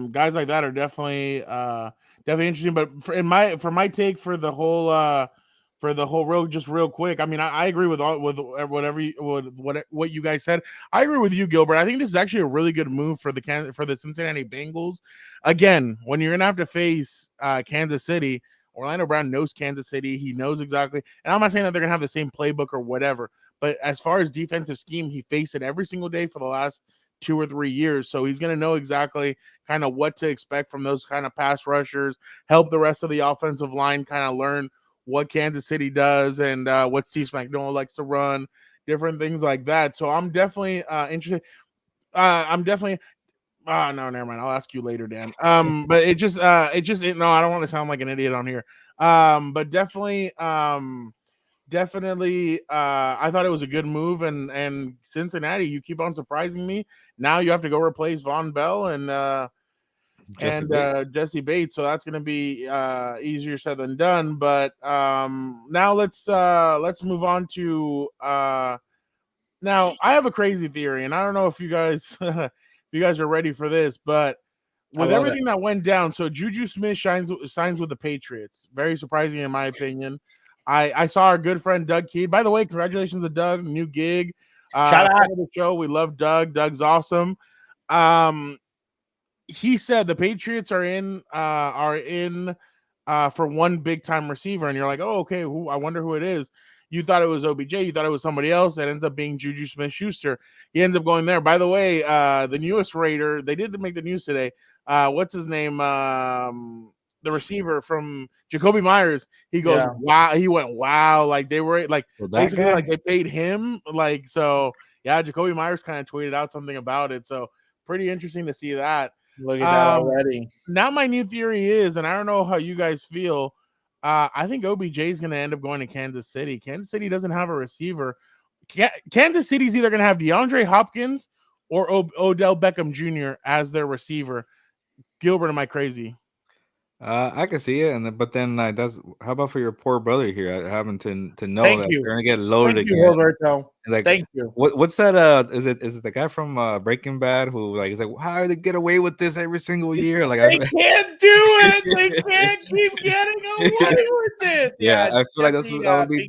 definitely interesting. But for my take for the whole road, just real quick. I mean, I agree with what you guys said. I agree with you, Gilbert. I think this is actually a really good move for the Cincinnati Bengals. Again, when you're gonna have to face Kansas City, Orlando Brown knows Kansas City. He knows exactly. And I'm not saying that they're gonna have the same playbook or whatever, but as far as defensive scheme, he faced it every single day for the last 2 or 3 years. So he's going to know exactly kind of what to expect from those kind of pass rushers, help the rest of the offensive line kind of learn what Kansas City does and what Steve Spagnuolo likes to run, different things like that. So I'm definitely interested. No, never mind. I'll ask you later, Dan. But no, I don't want to sound like an idiot on here. But definitely, I thought it was a good move, and Cincinnati, you keep on surprising me. Now you have to go replace Von Bell and Jesse Bates, so that's going to be easier said than done. But now let's move on to now I have a crazy theory, and I don't know if you guys are ready for this, but with everything that went down, so JuJu Smith signs with the Patriots. Very surprising in my opinion. I saw our good friend Doug Keed. By the way, congratulations to Doug, new gig. Shout out to the show. We love Doug. Doug's awesome. He said the Patriots are in for one big time receiver, and you're like, oh, okay. I wonder who it is. You thought it was OBJ. You thought it was somebody else. That ends up being JuJu Smith-Schuster. He ends up going there. By the way, the newest Raider. They did make the news today. What's his name? The receiver from Jacoby Myers, he goes, wow. He went, wow. Like they were like, basically like they paid him. Like, so yeah, Jacoby Myers kind of tweeted out something about it. So pretty interesting to see that. Look at that already. Now my new theory is, and I don't know how you guys feel. I think OBJ is going to end up going to Kansas City. Kansas City doesn't have a receiver. Kansas City's either going to have DeAndre Hopkins or Odell Beckham Jr. as their receiver. Gilbert, am I crazy? I can see it, but then that's how about for your poor brother here having to know that you're gonna get loaded again. You, Gilberto. Like, thank you. What's that? Is it the guy from Breaking Bad who like is like, how do they get away with this every single year? Like they can't do it. They can't keep getting away with this. Yeah, I feel like that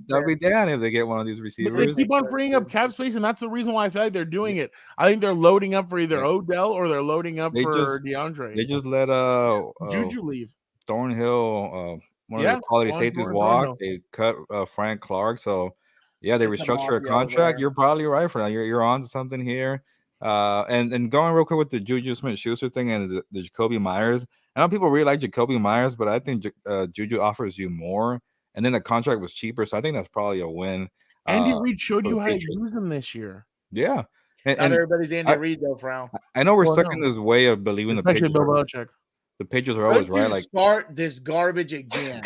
would be down if they get one of these receivers. But they keep on freeing up cap space, and that's the reason why I feel like they're doing it. I think they're loading up for either Odell or they're loading up for DeAndre. They just let JuJu leave. Thornhill, one of the quality safeties walk. They cut Frank Clark. So yeah, they restructure a contract. You're probably right for that. You're on to something here. And going real quick with the JuJu Smith-Schuster thing and the Jacoby Myers. I know people really like Jacoby Myers, but I think JuJu offers you more. And then the contract was cheaper, so I think that's probably a win. Andy Reid showed you how to use them this year. Yeah. And everybody's Andy Reid though, Frown. I know we're stuck in this way of believing especially Bill Belichick. The Patriots are always right. Like, start this garbage again.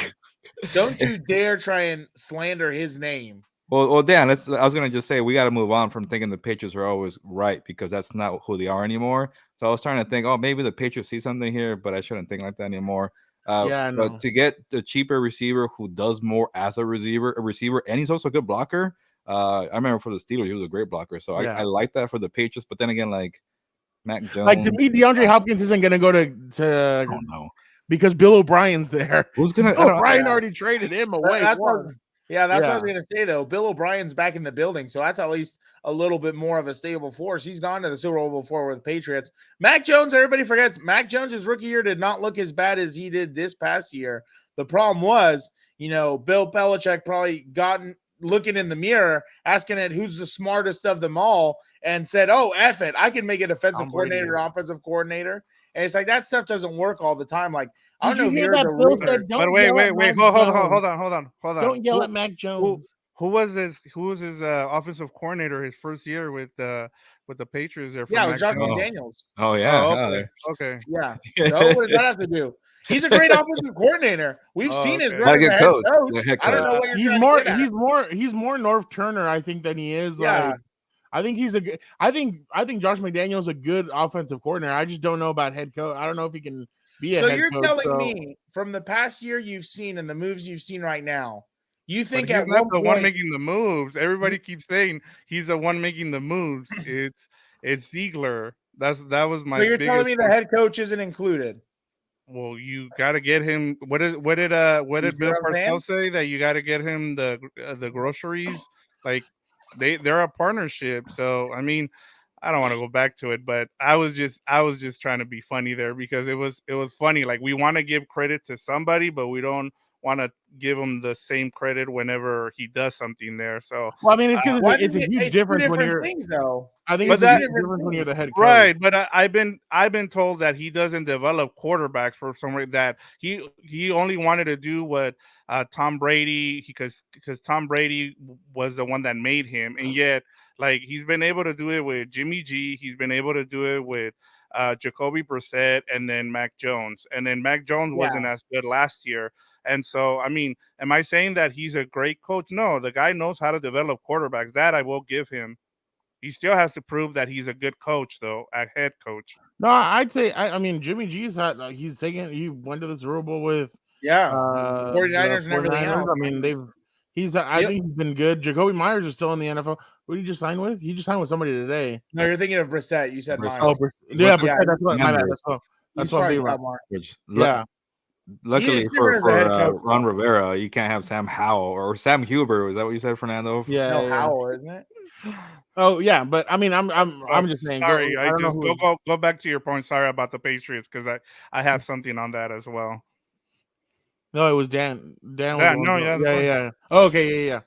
Don't you dare try and slander his name. Well, Dan. I was gonna just say we got to move on from thinking the Patriots are always right because that's not who they are anymore. So I was trying to think, oh, maybe the Patriots see something here, but I shouldn't think like that anymore. Yeah, I But know. to get the cheaper receiver who does more as a receiver, and he's also a good blocker. I remember for the Steelers, he was a great blocker. So Yeah. I like that for the Patriots. But then again, like Mac Jones, Like to me, DeAndre Hopkins isn't gonna go I to don't know because Bill O'Brien's there. who's gonna. I Bill don't, O'Brien Yeah. already traded him away. That's what, once. that's what I Yeah. was gonna say though. Bill O'Brien's back in the building, so that's at least a little bit more of a stable force. He's gone to the Super Bowl before with the Patriots. Mac Jones, everybody forgets. Mac Jones' rookie year did not look as bad as he did this past year. The problem was, Bill Belichick probably gotten looking in the mirror, asking it who's the smartest of them all, and said, "Oh, F it, I can make a defensive Tom Brady. coordinator, offensive coordinator." And it's like that stuff doesn't work all the time. Like I Did don't know you if hear you heard that the Bill rumor. said? But Don't wait, yell at Mac hold Jones. on. Don't yell at Mac Jones. Who was his offensive coordinator his first year with the Patriots there for Yeah, it was Mac Josh Jones? McDaniels. oh yeah, Oh, okay. Yeah. So what does that have to do? He's a great offensive coordinator. We've Oh, seen his okay. run as Not a a good head coach. coach. The head I don't know coach. what you're He's trying more. to get at. He's more North Turner, I think, than he is. Yeah. Like, I think he's a good. I think Josh McDaniel's a good offensive coordinator. I just don't know about head coach. I don't know if he can be a So head you're coach. telling me from the past year you've seen and the moves you've seen right now, you But think he's at not one the one point making the moves. Everybody keeps saying he's the one making the moves. It's Ziegler. That was my so you're telling biggest me the head coach isn't included? Well, you got to get him. What did You Bill see what I'm saying? Parcells say? That you got to get him the groceries. Like they're a partnership. So I mean, I don't want to go back to it, but I was just trying to be funny there because it was funny. Like we want to give credit to somebody, but we don't want to give him the same credit whenever he does something there. So Well, I mean, it's because Why it's a did huge it's two difference when different you're. things though. I think But it's a that- huge difference when you're the head coach. right, but I've been told that he doesn't develop quarterbacks for some reason. That he only wanted to do what Tom Brady because Tom Brady was the one that made him, and yet like he's been able to do it with Jimmy G. He's been able to do it with Jacoby Brissett, and then Mac Jones, and then Mac Jones wasn't as good last year. And so, I mean, am I saying that he's a great coach? No, the guy knows how to develop quarterbacks. That I will give him. He still has to prove that he's a good coach, though, a head coach. No, I'd say. I mean, Jimmy G's had. He went to the Super Bowl with. Yeah. The 49ers and everything 49ers. else. I mean, I think he's been good. Jacoby Myers is still in the NFL. Who did he just sign with? He just signed with somebody today. No, you're thinking of Brissett. You said Brissett. Myers. Yeah, with the that's what. My bad. members. That's He's what I'm probably thinking about. Mark. Which Yeah. luckily is different for as a head coach, Ron Rivera, you can't have Sam Howell or Sam Huber. Was that what you said, Fernando? Yeah. No, yeah. Howell, isn't it? Oh yeah, but I mean, I'm just saying. Sorry, I don't know who. go back to your point. Sorry about the Patriots because I have something on that as well. No, it was Dan. Dan was Yeah, the one no, who- yeah, that's fine. yeah. Oh, okay, yeah.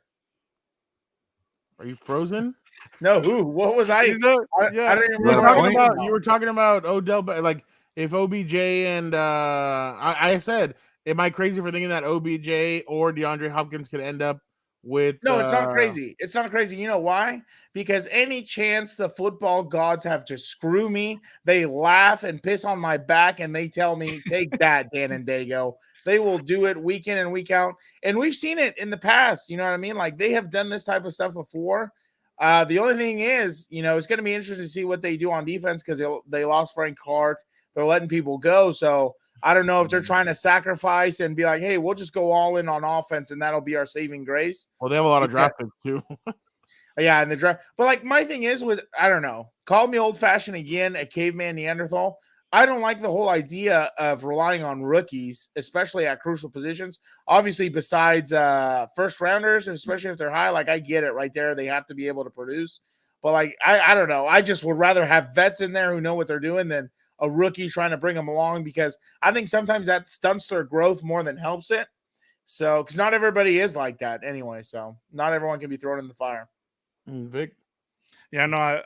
Are you frozen? No, who? What was I? He's not- I yeah. don't even You got remember. a what I was point? talking about. You were talking about Odell, but like if OBJ and I said, am I crazy for thinking that OBJ or DeAndre Hopkins could end up with? No, it's not crazy. It's not crazy. You know why? Because any chance the football gods have to screw me, they laugh and piss on my back and they tell me, take that, Dan and Daygo. They will do it week in and week out. And we've seen it in the past. You know what I mean? Like they have done this type of stuff before. The only thing is, it's going to be interesting to see what they do on defense because they lost Frank Clark. They're letting people go. So I don't know if they're trying to sacrifice and be like, hey, we'll just go all in on offense and that'll be our saving grace. Well, they have a lot of draft picks too. Yeah, in the draft. But like my thing is with, I don't know, call me old fashioned again, a caveman Neanderthal. I don't like the whole idea of relying on rookies, especially at crucial positions. Obviously, besides first rounders, especially if they're high, like I get it right there. They have to be able to produce. But like, I don't know. I just would rather have vets in there who know what they're doing than a rookie trying to bring them along because I think sometimes that stunts their growth more than helps it. So, because not everybody is like that anyway. So, not everyone can be thrown in the fire. Vic. Yeah, no.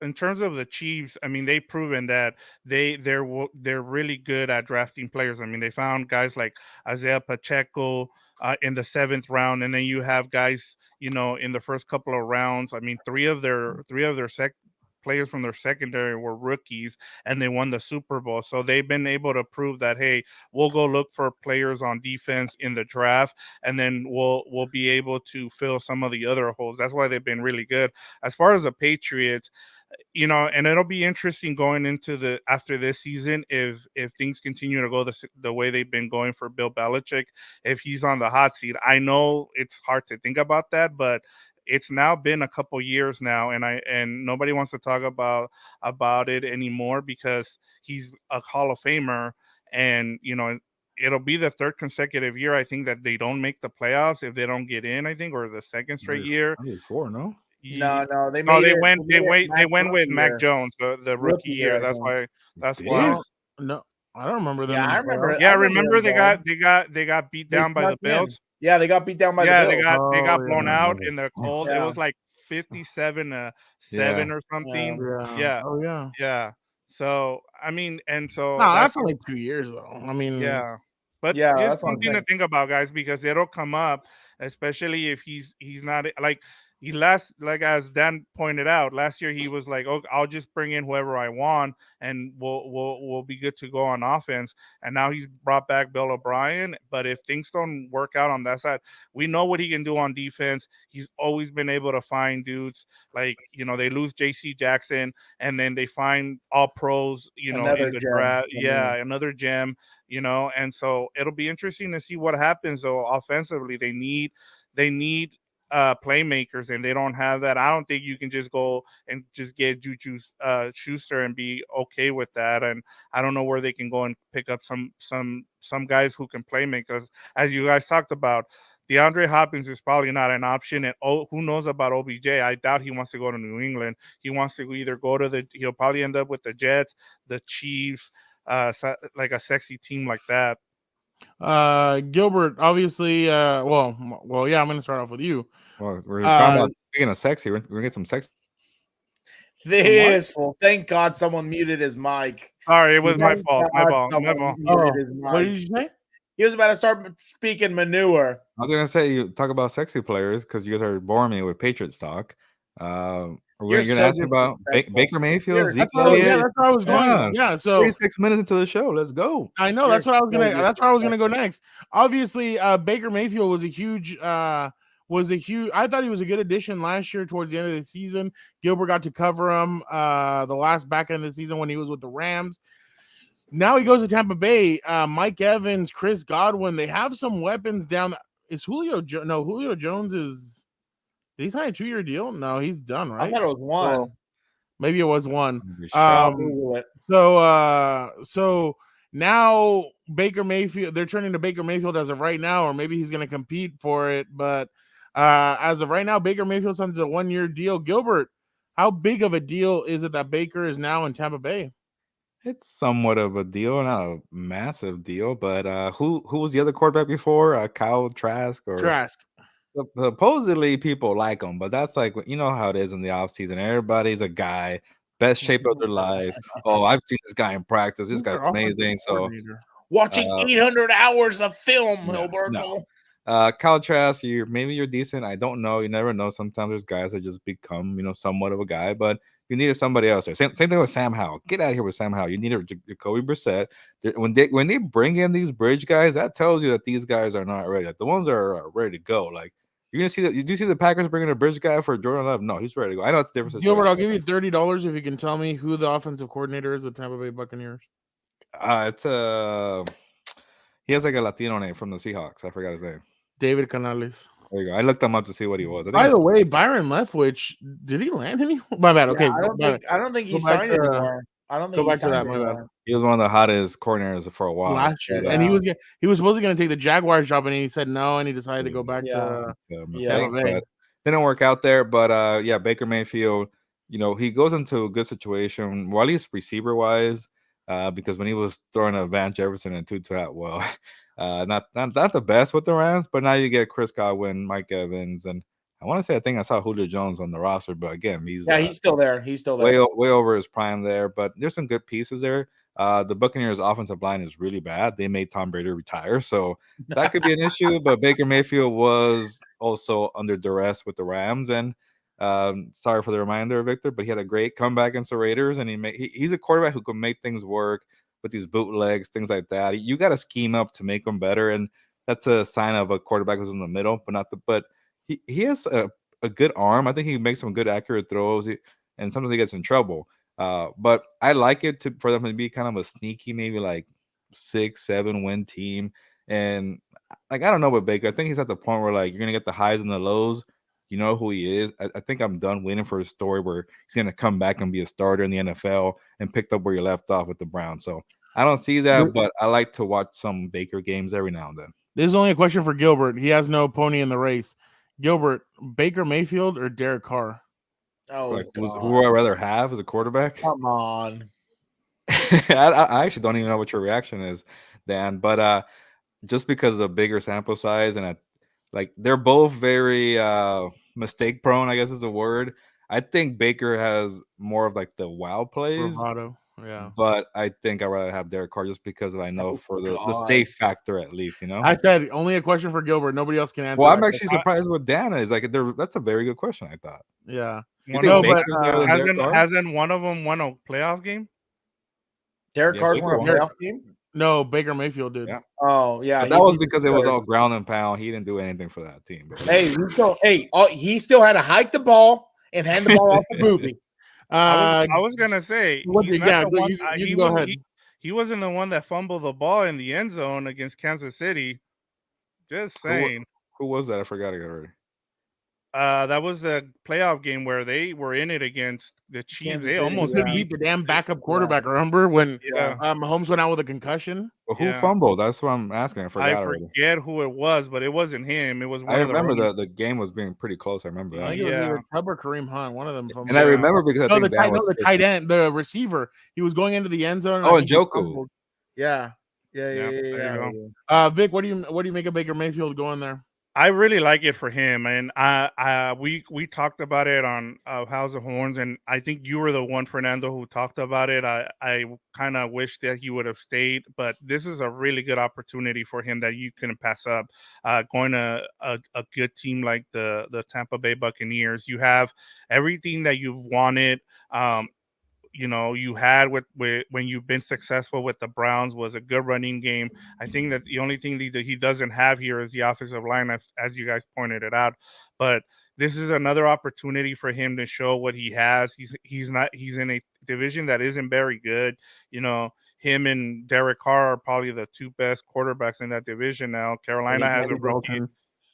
In terms of the Chiefs, I mean, they've proven that they're really good at drafting players. I mean, they found guys like Isaiah Pacheco in the 7th round, and then you have guys, in the first couple of rounds. I mean, three of their players from their secondary were rookies and they won the Super Bowl. So they've been able to prove that, hey, we'll go look for players on defense in the draft, and then we'll be able to fill some of the other holes. That's why they've been really good. As far as the Patriots, and it'll be interesting going into after this season if things continue to go the way they've been going for Bill Belichick, if he's on the hot seat. I know it's hard to think about that, but it's now been a couple years now, and nobody wants to talk about it anymore because he's a Hall of Famer, and it'll be the third consecutive year I think that they don't make the playoffs if they don't get in, I think, or the second straight year. Four, no? No, they went with Mac Jones, the rookie year. That's why. No, I don't remember them. Yeah, I remember. Yeah, remember they got beat down by the Bills. Yeah, they got beat down by the Bills. They got blown out in the cold. Yeah. It was like 57-7 or something. Yeah. Oh yeah. Yeah. So I mean, that's only 2 years though. I mean, yeah. But just something to think about, guys, because it'll come up, especially if he's not like. Like as Dan pointed out, last year he was like, "Oh, I'll just bring in whoever I want, and we'll be good to go on offense." And now he's brought back Bill O'Brien. But if things don't work out on that side, we know what he can do on defense. He's always been able to find dudes. Like they lose J.C. Jackson, and then they find all pros. Another in the gem. draft. Yeah, another gem. And so it'll be interesting to see what happens. Though offensively, they need playmakers, and they don't have that. I don't think you can just go and just get JuJu Schuster and be okay with that. And I don't know where they can go and pick up some guys who can play make, because as you guys talked about, DeAndre Hopkins is probably not an option, and who knows about OBJ? I doubt he wants to go to New England. He wants to either go to he'll probably end up with the Jets, the Chiefs, like a sexy team like that. Gilbert, obviously, well, yeah, I'm gonna start off with you. Well, we're talking about, speaking of sexy, we're gonna get some sex. This fool. Thank God someone muted his mic. Sorry, it was my fault. My fault. What did you say? He was about to start speaking manure. I was gonna say, you talk about sexy players because you guys are boring me with Patriots talk. We're gonna ask you about Baker Mayfield, Ezekiel Elliott. Yeah, that's where I was going. Yeah, so 36 minutes into the show, let's go. I know that's what I was gonna. That's where I was gonna go next. Obviously, Baker Mayfield was a huge. I thought he was a good addition last year towards the end of the season. Gilbert got to cover him the last back end of the season when he was with the Rams. Now he goes to Tampa Bay. Mike Evans, Chris Godwin. They have some weapons down. Is Julio? No, Julio Jones is. Did he sign a 2-year deal? No, he's done, right? I thought it was one. Well, maybe it was one. So now Baker Mayfield, they're turning to Baker Mayfield as of right now, or maybe he's going to compete for it. But as of right now, Baker Mayfield signs a 1-year deal. Gilbert, how big of a deal is it that Baker is now in Tampa Bay? It's somewhat of a deal, not a massive deal. But who was the other quarterback before? Kyle Trask or Trask? Supposedly people like him, but that's like, you know how it is in the offseason. Everybody's a guy, best shape of their life. Oh, I've seen this guy in practice. This guy's amazing. So watching 800 hours of film, Gilberto. Kyle Trask, maybe you're decent. I don't know. You never know. Sometimes there's guys that just become, somewhat of a guy, but you needed somebody else there. Same thing with Sam Howell. Get out of here with Sam Howell. You need a Jacoby Brissett. When they bring in these bridge guys, that tells you that these guys are not ready. Like, the ones that are ready to go. Like, you're gonna see that. You do see the Packers bringing a bridge guy for Jordan Love? No, he's ready to go. I know it's different. Gilbert, I'll give you $30 if you can tell me who the offensive coordinator is at Tampa Bay Buccaneers. It's he has like a Latino name from the Seahawks. I forgot his name. David Canales. There you go. I looked him up to see what he was. By the way, Byron Leftwich, did he land any? My bad. Okay, I don't think he signed anymore. I don't think go back to that. My bad. He was one of the hottest coordinators for a while last year, and he was supposed to going to take the Jaguars job, and he said no, and he decided to go back to but didn't work out there. But Baker Mayfield, he goes into a good situation, well, at least receiver wise, because when he was throwing a Van Jefferson and Tutu Atwell, not the best with the Rams, but now you get Chris Godwin, Mike Evans, and I think I saw Julio Jones on the roster, but again, he's still there. He's still there. Way over his prime there, but there's some good pieces there. The Buccaneers' offensive line is really bad. They made Tom Brady retire, so that could be an issue. But Baker Mayfield was also under duress with the Rams, and Sorry for the reminder, Victor, but he had a great comeback against the Raiders, and he's a quarterback who can make things work with these bootlegs, things like that. You got to scheme up to make them better, and that's a sign of a quarterback who's in the middle, but he has a good arm. I think he makes some good accurate throws, and sometimes he gets in trouble. But I like it for them to be kind of a sneaky, maybe like 6-7 win team. And like, I don't know about Baker. I think he's at the point where like you're gonna get the highs and the lows. You know who he is. I think I'm done waiting for a story where he's gonna come back and be a starter in the NFL and picked up where you left off with the Browns. So I don't see that, but I like to watch some Baker games every now and then. This is only a question for Gilbert. He has no pony in the race. Gilbert, Baker Mayfield or Derek Carr? Oh, like, who would I rather have as a quarterback? Come on. I actually don't even know what your reaction is, Dan. But just because of the bigger sample size and like they're both very mistake prone, I guess is a word. I think Baker has more of like the wild plays. Bravado. Yeah. But I think I'd rather have Derek Carr just because I know for the safe factor at least, you know. I said only a question for Gilbert. Nobody else can answer. Well, I'm actually surprised what Dan is. Like that's a very good question, I thought. Yeah. No, but hasn't one of them won a playoff game? Derek Carr's won a playoff game? No, Baker Mayfield did. Yeah. Oh, yeah. But that was because it was all ground and pound. He didn't do anything for that team. Hey, he still had to hike the ball and hand the ball off to Booby. I was gonna say, he wasn't the one that fumbled the ball in the end zone against Kansas City. Just saying. Who was that? I forgot it already. That was the playoff game where they were in it against the Chiefs. They almost beat the damn backup quarterback. Remember when Mahomes went out with a concussion? Well, who fumbled? That's what I'm asking. I forget who it was, but it wasn't him. It was one I remember the game was being pretty close. I remember that. I think it was either Chubb or Kareem Hunt. One of them fumbled. And I remember because the tight end, the receiver, he was going into the end zone. And JuJu. Yeah. Vic, what do you make of Baker Mayfield going there? I really like it for him, and we talked about it on House of Horns, and I think you were the one, Fernando, who talked about it. I kind of wish that he would have stayed, but this is a really good opportunity for him that you couldn't pass up. Going to a good team like the Tampa Bay Buccaneers, you have everything that you've wanted. You had with when you've been successful with the Browns was a good running game. I think that the only thing that he doesn't have here is the offensive line, as you guys pointed it out. But this is another opportunity for him to show what he has. He's in a division that isn't very good. Him and Derek Carr are probably the two best quarterbacks in that division now. Carolina has a rookie.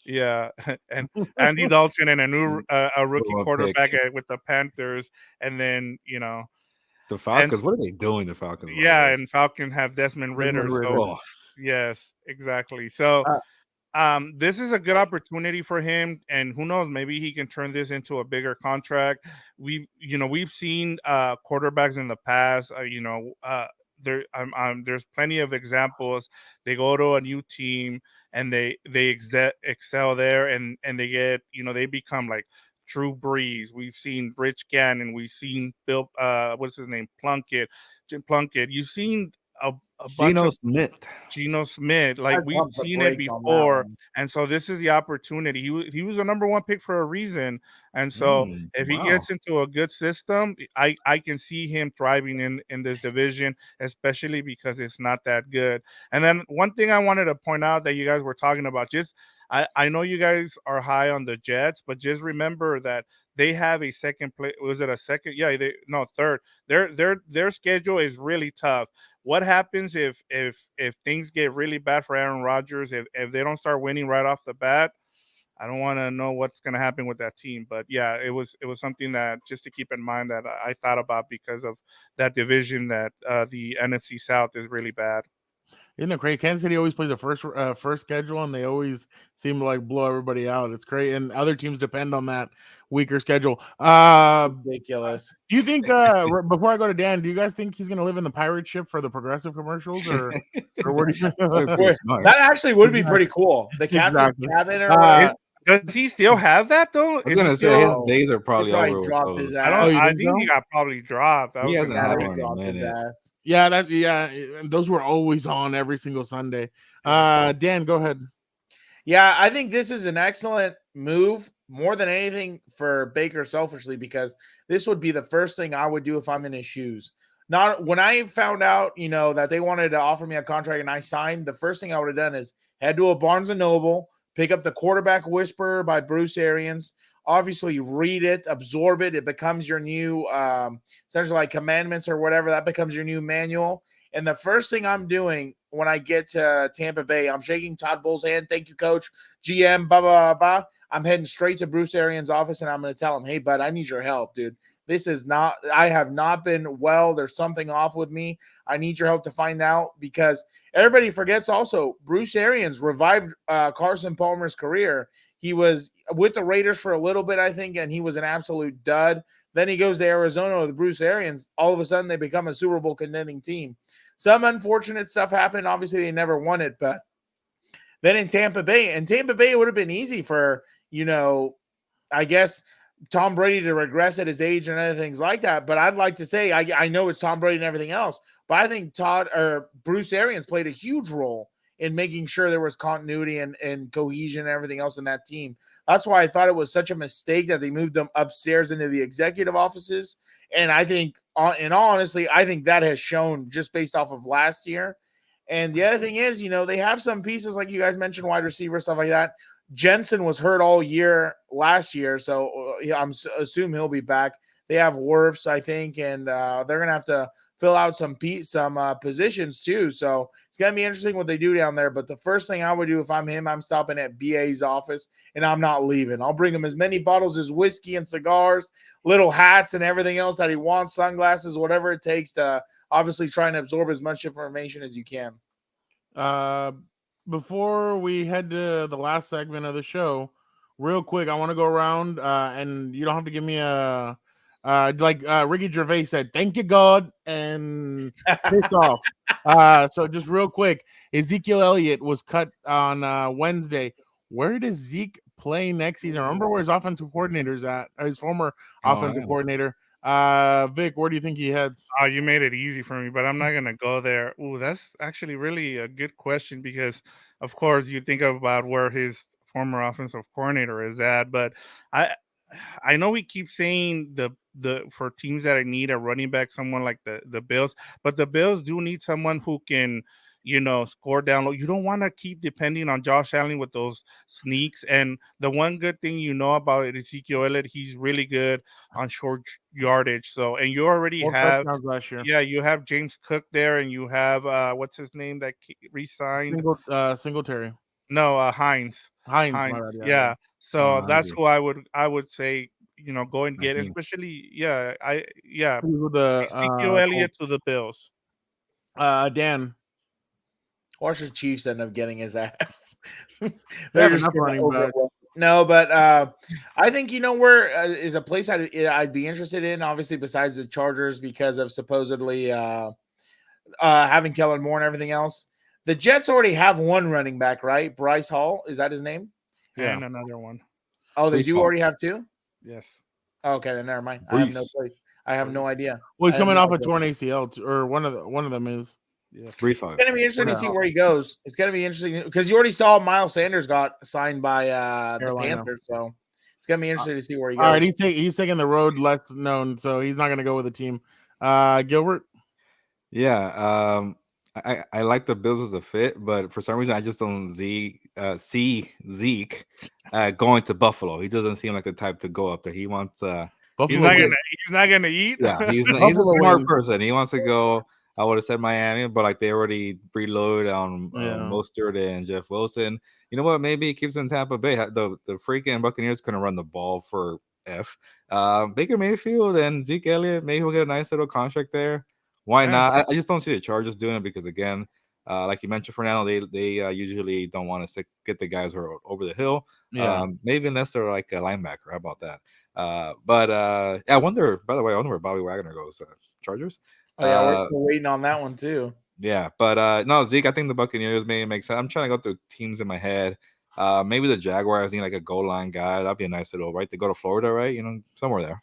Yeah, and Andy Dalton and a rookie quarterback with the Panthers, and then the Falcons. What are they doing? The Falcons. Yeah, and Falcon have Desmond Ridder. So yes, exactly. So this is a good opportunity for him, and who knows, maybe he can turn this into a bigger contract. We've seen quarterbacks in the past. There's plenty of examples. They go to a new team and they excel there, and they get they become like Drew Brees. We've seen Rich Gannon. We've seen Bill. What's his name? Jim Plunkett. You've seen a bunch of Geno Smith. Like we've seen it before, and so this is the opportunity. He was a number one pick for a reason, and so if he gets into a good system, I can see him thriving in this division, especially because it's not that good. And then one thing I wanted to point out that you guys were talking about, I know you guys are high on the Jets, but just remember that they have a second place. Was it a second? Yeah, third. Their schedule is really tough. What happens if things get really bad for Aaron Rodgers? If they don't start winning right off the bat, I don't want to know what's going to happen with that team. But yeah, it was something that just to keep in mind that I thought about because of that division that the NFC South is really bad. Isn't it great? Kansas City always plays a first schedule, and they always seem to like blow everybody out. It's great, and other teams depend on that weaker schedule. Ridiculous. Do you think? Before I go to Dan, do you guys think he's going to live in the pirate ship for the Progressive commercials, or where do you? That actually would be pretty cool. The captain's cabin, or does he still have that though? I was gonna say his days are probably over. Dropped his ass. I think he got probably dropped. He hasn't had one in a minute. Yeah, those were always on every single Sunday. Dan, go ahead. Yeah, I think this is an excellent move more than anything for Baker selfishly, because this would be the first thing I would do if I'm in his shoes. Not when I found out, that they wanted to offer me a contract and I signed, the first thing I would have done is head to a Barnes & Noble, pick up the Quarterback Whisperer by Bruce Arians, obviously read it, absorb it. It becomes your new, essentially like commandments or whatever. That becomes your new manual. And the first thing I'm doing when I get to Tampa Bay, I'm shaking Todd Bowles' hand. Thank you, coach, GM, blah, blah, blah, blah. I'm heading straight to Bruce Arians' office, and I'm going to tell him, hey, bud, I need your help, dude. This is not – I have not been well. There's something off with me. I need your help to find out, because everybody forgets also Bruce Arians revived Carson Palmer's career. He was with the Raiders for a little bit, I think, and he was an absolute dud. Then he goes to Arizona with Bruce Arians. All of a sudden, they become a Super Bowl contending team. Some unfortunate stuff happened. Obviously, they never won it, but then in Tampa Bay, it would have been easy for, I guess Tom Brady to regress at his age and other things like that. But I'd like to say, I know it's Tom Brady and everything else, but I think Bruce Arians played a huge role in making sure there was continuity and cohesion and everything else in that team. That's why I thought it was such a mistake that they moved them upstairs into the executive offices. And I think, in all honesty, I think that has shown just based off of last year. And the other thing is, they have some pieces like you guys mentioned, wide receiver, stuff like that. Jensen was hurt all year last year, so I'm assume he'll be back. They have Wirfs, I think, and they're going to have to fill out some positions too. So it's going to be interesting what they do down there. But the first thing I would do if I'm him, I'm stopping at BA's office, and I'm not leaving. I'll bring him as many bottles as whiskey and cigars, little hats and everything else that he wants, sunglasses, whatever it takes to obviously try and absorb as much information as you can. Before we head to the last segment of the show, real quick, I want to go around and you don't have to give me a Ricky Gervais said, thank you, God, and pissed off. So just real quick, Ezekiel Elliott was cut on Wednesday. Where does Zeke play next season? Remember where his offensive coordinator's at, his former offensive coordinator. Vic, where do you think he heads? Oh, you made it easy for me, but I'm not gonna go there. Ooh, that's actually really a good question, because, of course, you think about where his former offensive coordinator is at, but I know we keep saying the for teams that need a running back, someone like the Bills, but the Bills do need someone who can, score down low. You don't want to keep depending on Josh Allen with those sneaks. And the one good thing about Ezekiel Elliott, he's really good on short yardage. So, and you already have, last year. yeah, you have James Cook there, and you have what's his name that re-signed? Singletary. No, Hines. Hines. Yeah. So that's who I would say, go and get, especially, With the Ezekiel Elliott to the Bills. Dan. Watch the Chiefs end up getting his ass. They're just running back. No, but I think where is a place I'd be interested in, obviously, besides the Chargers, because of supposedly having Kellen Moore and everything else. The Jets already have one running back, right? Bryce Hall, is that his name? Yeah, and another one. Oh, they do already have two? Yes. Okay, then never mind. I have no idea. Well, he's coming off a torn ACL, or one of them is. Yes. It's going to be interesting to see where he goes. It's going to be interesting because you already saw Miles Sanders got signed by the Panthers, so it's going to be interesting to see where he goes. All right, he's taking the road less known, so he's not going to go with the team. Gilbert? Yeah, I like the Bills as a fit, but for some reason I just don't see Zeke going to Buffalo. He doesn't seem like the type to go up there. He wants he's not gonna eat. Yeah, he's a smart person. He wants to go. I would have said Miami, but like they already preload on Mostert and Jeff Wilson. You know what? Maybe he keeps in Tampa Bay. The freaking Buccaneers couldn't run the ball for F. Baker Mayfield and Zeke Elliott, maybe he'll get a nice little contract there. Why not? I just don't see the Chargers doing it because, again, like you mentioned, Fernando, they usually don't want to get the guys who are over the hill. Maybe unless they're like a linebacker. How about that? I wonder, by the way, where Bobby Wagner goes. Chargers? Oh, yeah, we're waiting on that one, too. Yeah, but no, Zeke, I think the Buccaneers may make sense. I'm trying to go through teams in my head. Maybe the Jaguars need like a goal line guy. That'd be a nice little, right? They go to Florida, right? Somewhere there.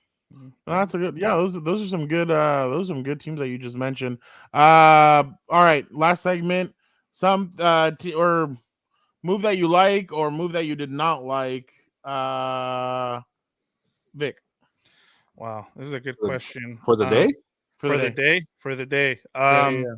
That's a good, those are some good teams that you just mentioned. All right, last segment, some or move that you like or move that you did not like Vic. Wow, this is a good question. For the day? For the day. Yeah.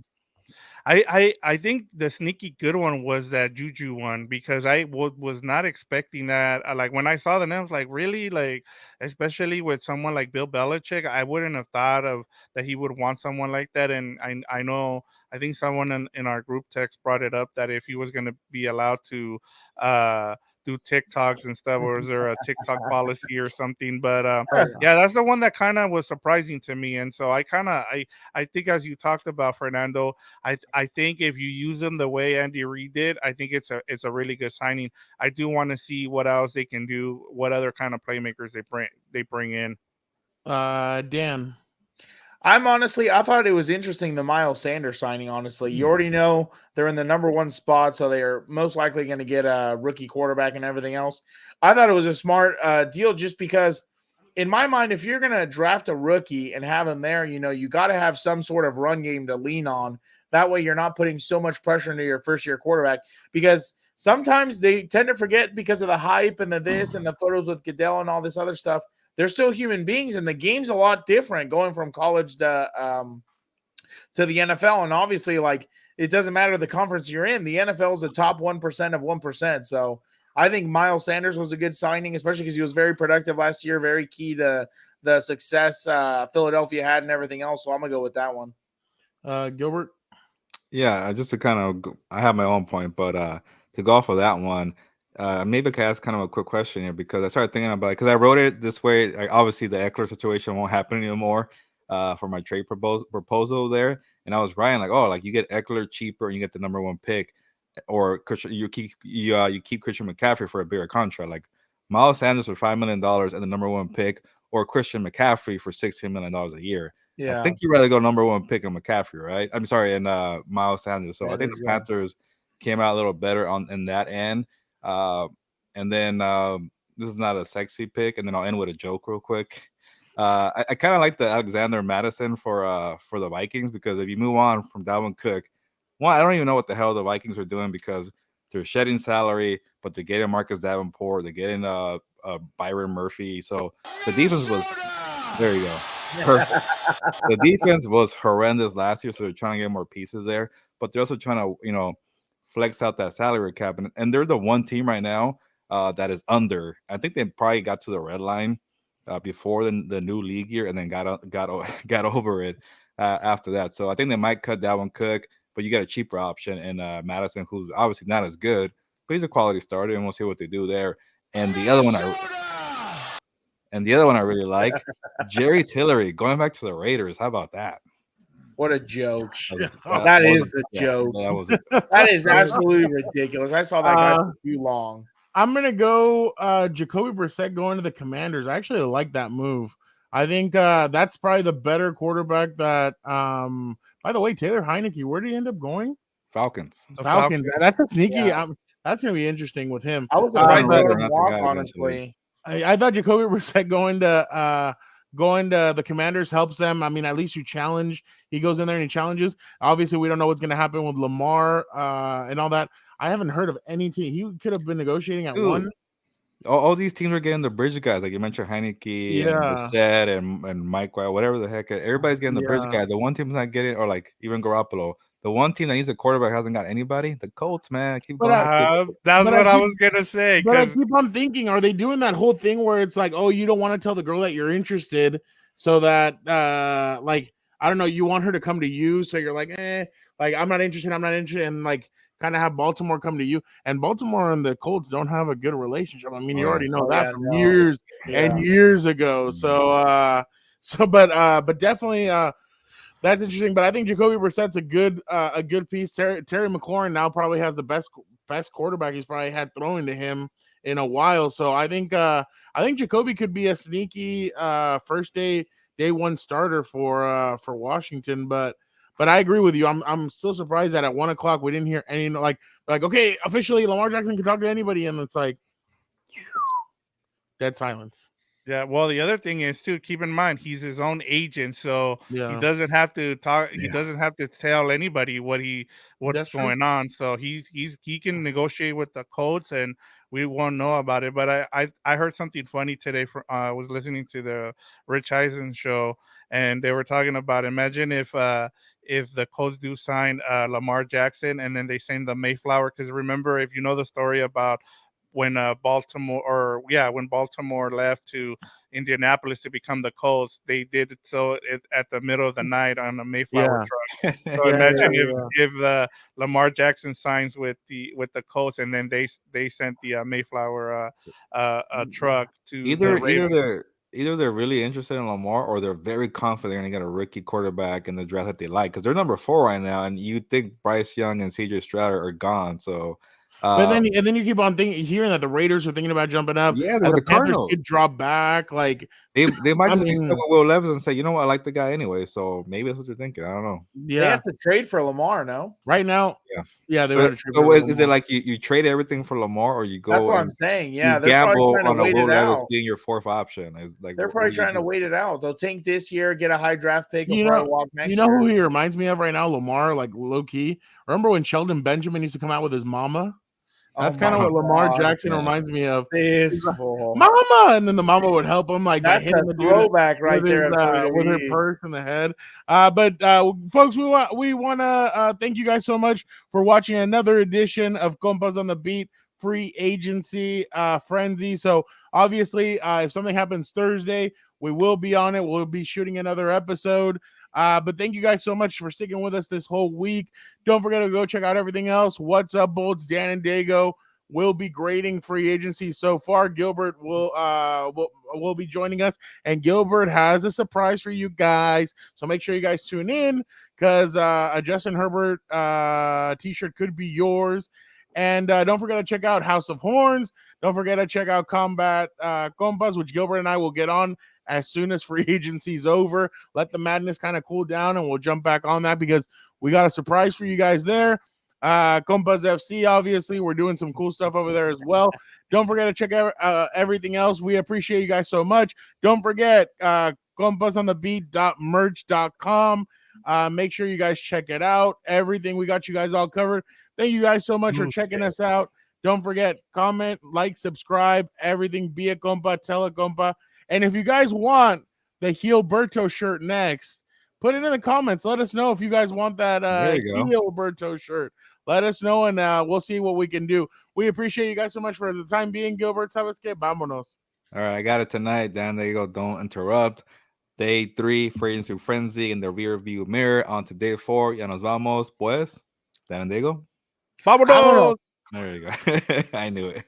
I think the sneaky good one was that JuJu one because I was not expecting that. Like when I saw the name, I was like, really? Like, especially with someone like Bill Belichick, I wouldn't have thought of that he would want someone like that. And I know, I think someone in our group text brought it up that if he was going to be allowed to do TikToks and stuff, or is there a TikTok policy or something? But yeah, that's the one that kind of was surprising to me. And so I think, as you talked about, Fernando, I think if you use them the way Andy Reid did, I think it's a really good signing. I do want to see what else they can do, what other kind of playmakers they bring in. Dan. I thought it was interesting, the Miles Sanders signing, honestly. You already know they're in the number 1 spot, so they are most likely going to get a rookie quarterback and everything else. I thought it was a smart deal just because, in my mind, if you're going to draft a rookie and have him there, you got to have some sort of run game to lean on. That way you're not putting so much pressure into your first-year quarterback, because sometimes they tend to forget because of the hype and the this and the photos with Goodell and all this other stuff. They're still human beings, and the game's a lot different going from college to the NFL. And obviously, like, it doesn't matter the conference you're in. The NFL is the top 1% of 1%. So I think Miles Sanders was a good signing, especially because he was very productive last year, very key to the success Philadelphia had and everything else. So I'm going to go with that one. Gilbert? Yeah, just to kind of, I have my own point, but to go off of that one, maybe I can ask kind of a quick question here, because I started thinking about it, because I wrote it this way. Like, obviously, the Eckler situation won't happen anymore for my trade proposal there. And I was writing like, oh, like you get Eckler cheaper and you get the number 1 pick, or you keep Christian McCaffrey for a bigger contract, like Miles Sanders for $5 million and the number 1 pick, or Christian McCaffrey for $16 million a year. Yeah. I think you'd rather go number 1 pick on McCaffrey, right? I'm sorry, and Miles Sanders. So I think the Panthers came out a little better in that end. And then this is not a sexy pick, and then I'll end with a joke real quick. I kind of like the Alexander Madison for the Vikings, because if you move on from Dalvin Cook, I don't even know what the hell the Vikings are doing, because they're shedding salary, but they're getting Marcus Davenport, they're getting Byron Murphy. So the defense was, there you go. Perfect. The defense was horrendous last year, so they're trying to get more pieces there, but they're also trying to, flex out that salary cap, and they're the one team right now that is under. I think they probably got to the red line before the new league year, and then got over it after that. So I think they might cut Dalvin Cook, but you got a cheaper option in Madison, who's obviously not as good, but he's a quality starter, and we'll see what they do there. And the other one I really like, Jerry Tillery going back to the Raiders. How about that? What a joke. That is the joke. That is absolutely ridiculous. I saw that guy for too long. I'm going to go Jacoby Brissett going to the Commanders. I actually like that move. I think that's probably the better quarterback that by the way, Taylor Heineke, where did he end up going? Falcons. Falcons. That's a sneaky. Yeah. That's going to be interesting with him. I was surprised they didn't walk, honestly. I thought Jacoby Brissett going to the Commanders helps them. I mean, at least you challenge. He goes in there and he challenges. Obviously, we don't know what's going to happen with Lamar and all that. I haven't heard of any team. He could have been negotiating at one. All these teams are getting the bridge guys, like you mentioned, Heineke and Brissett and Mike White, whatever the heck. Everybody's getting the bridge guy. The one team's not getting, or like even Garoppolo. The one team that needs a quarterback hasn't got anybody. The Colts, man, keep going. That's what I was gonna say. But I keep on thinking, are they doing that whole thing where it's like, oh, you don't want to tell the girl that you're interested, so that like, I don't know, you want her to come to you, so you're like, like I'm not interested, and like kind of have Baltimore come to you. And Baltimore and the Colts don't have a good relationship. I mean, you already know that from years and years ago. So but definitely that's interesting. But I think Jacoby Brissett's a good piece. Terry McLaurin now probably has the best quarterback he's probably had throwing to him in a while. So I think Jacoby could be a sneaky first day one starter for Washington. But I agree with you. I'm still surprised that at 1:00 we didn't hear any like okay, officially Lamar Jackson can talk to anybody, and it's like dead silence. Yeah, well, the other thing is too, keep in mind he's his own agent, so he Yeah, doesn't have to talk. He Yeah. doesn't have to tell anybody what's that's true. going on. So he can negotiate with the Colts, and we won't know about it. But I heard something funny today. I was listening to the Rich Eisen show, and they were talking about, imagine if the Colts do sign Lamar Jackson, and then they sign the Mayflower, because remember, if you know the story about when when Baltimore left to Indianapolis to become the Colts, they did it so at the middle of the night on a Mayflower Yeah, truck. So yeah, imagine yeah. if Lamar Jackson signs with the Colts, and then they sent the Mayflower truck to the Either Raiders. they're really interested in Lamar, or they're very confident they're going to get a rookie quarterback in the draft that they like, because they're number 4 right now, and you think Bryce Young and CJ Stroud are gone. So, But then you keep on hearing that the Raiders are thinking about jumping up, yeah, and with the the Panthers Cardinals, could drop back. Like, they might I just be stuck mean, with Will Levis and say, you know what, I like the guy anyway. So maybe that's what they're thinking. I don't know. They yeah, have to trade for Lamar, no? right now, Yeah. yeah, they So, would have traded so for is it Lamar. like you trade everything for Lamar, or you That's go what I'm and saying. you Yeah, they're probably gamble trying to on a wait Will it Levis out. being your 4th option? Is like They're what probably do you trying to do? wait it out. They'll tank this year, get a high draft pick, and You probably know, walk you next know year. who he reminds me of right now, Lamar, like low key. Remember when Sheldon Benjamin used to come out with his mama? That's Oh kind of my what Lamar God. Jackson Yeah. reminds me of. He's This like, fool. "Mama," and then the mama would help him like by That's hitting a the dude throwback right with his there at with her WWE. purse in the head. But folks, we want to thank you guys so much for watching another edition of Compas on the Beat free agency frenzy. So obviously, if something happens Thursday, we will be on it. We'll be shooting another episode. But thank you guys so much for sticking with us this whole week. Don't forget to go check out everything else. What's up, Bolts? Dan and Daygo will be grading free agency so far. Gilbert will be joining us, and Gilbert has a surprise for you guys. So make sure you guys tune in, because a Justin Herbert t-shirt could be yours. And don't forget to check out House of Horns. Don't forget to check out Compas, which Gilbert and I will get on as soon as free agency is over. Let the madness kind of cool down, and we'll jump back on that, because we got a surprise for you guys there. Compas FC, obviously, we're doing some cool stuff over there as well. Don't forget to check out everything else. We appreciate you guys so much. Don't forget compasonthebeat.merch.com. Make sure you guys check it out. Everything, we got you guys all covered. Thank you guys so much for checking us out. Don't forget, comment, like, subscribe, everything. Be a compa, tell a compa. And if you guys want the Gilberto shirt next, put it in the comments. Let us know if you guys want that There you go. Gilberto shirt. Let us know, and we'll see what we can do. We appreciate you guys so much for the time being. Gilbert, ¿sabes qué? Vámonos. All right, I got it tonight. Dan, there you go. Don't interrupt. Day 3, free agency frenzy in the rear view mirror. On to day 4. Ya nos vamos, pues. Dan and Daygo. Vámonos. There you go. I knew it.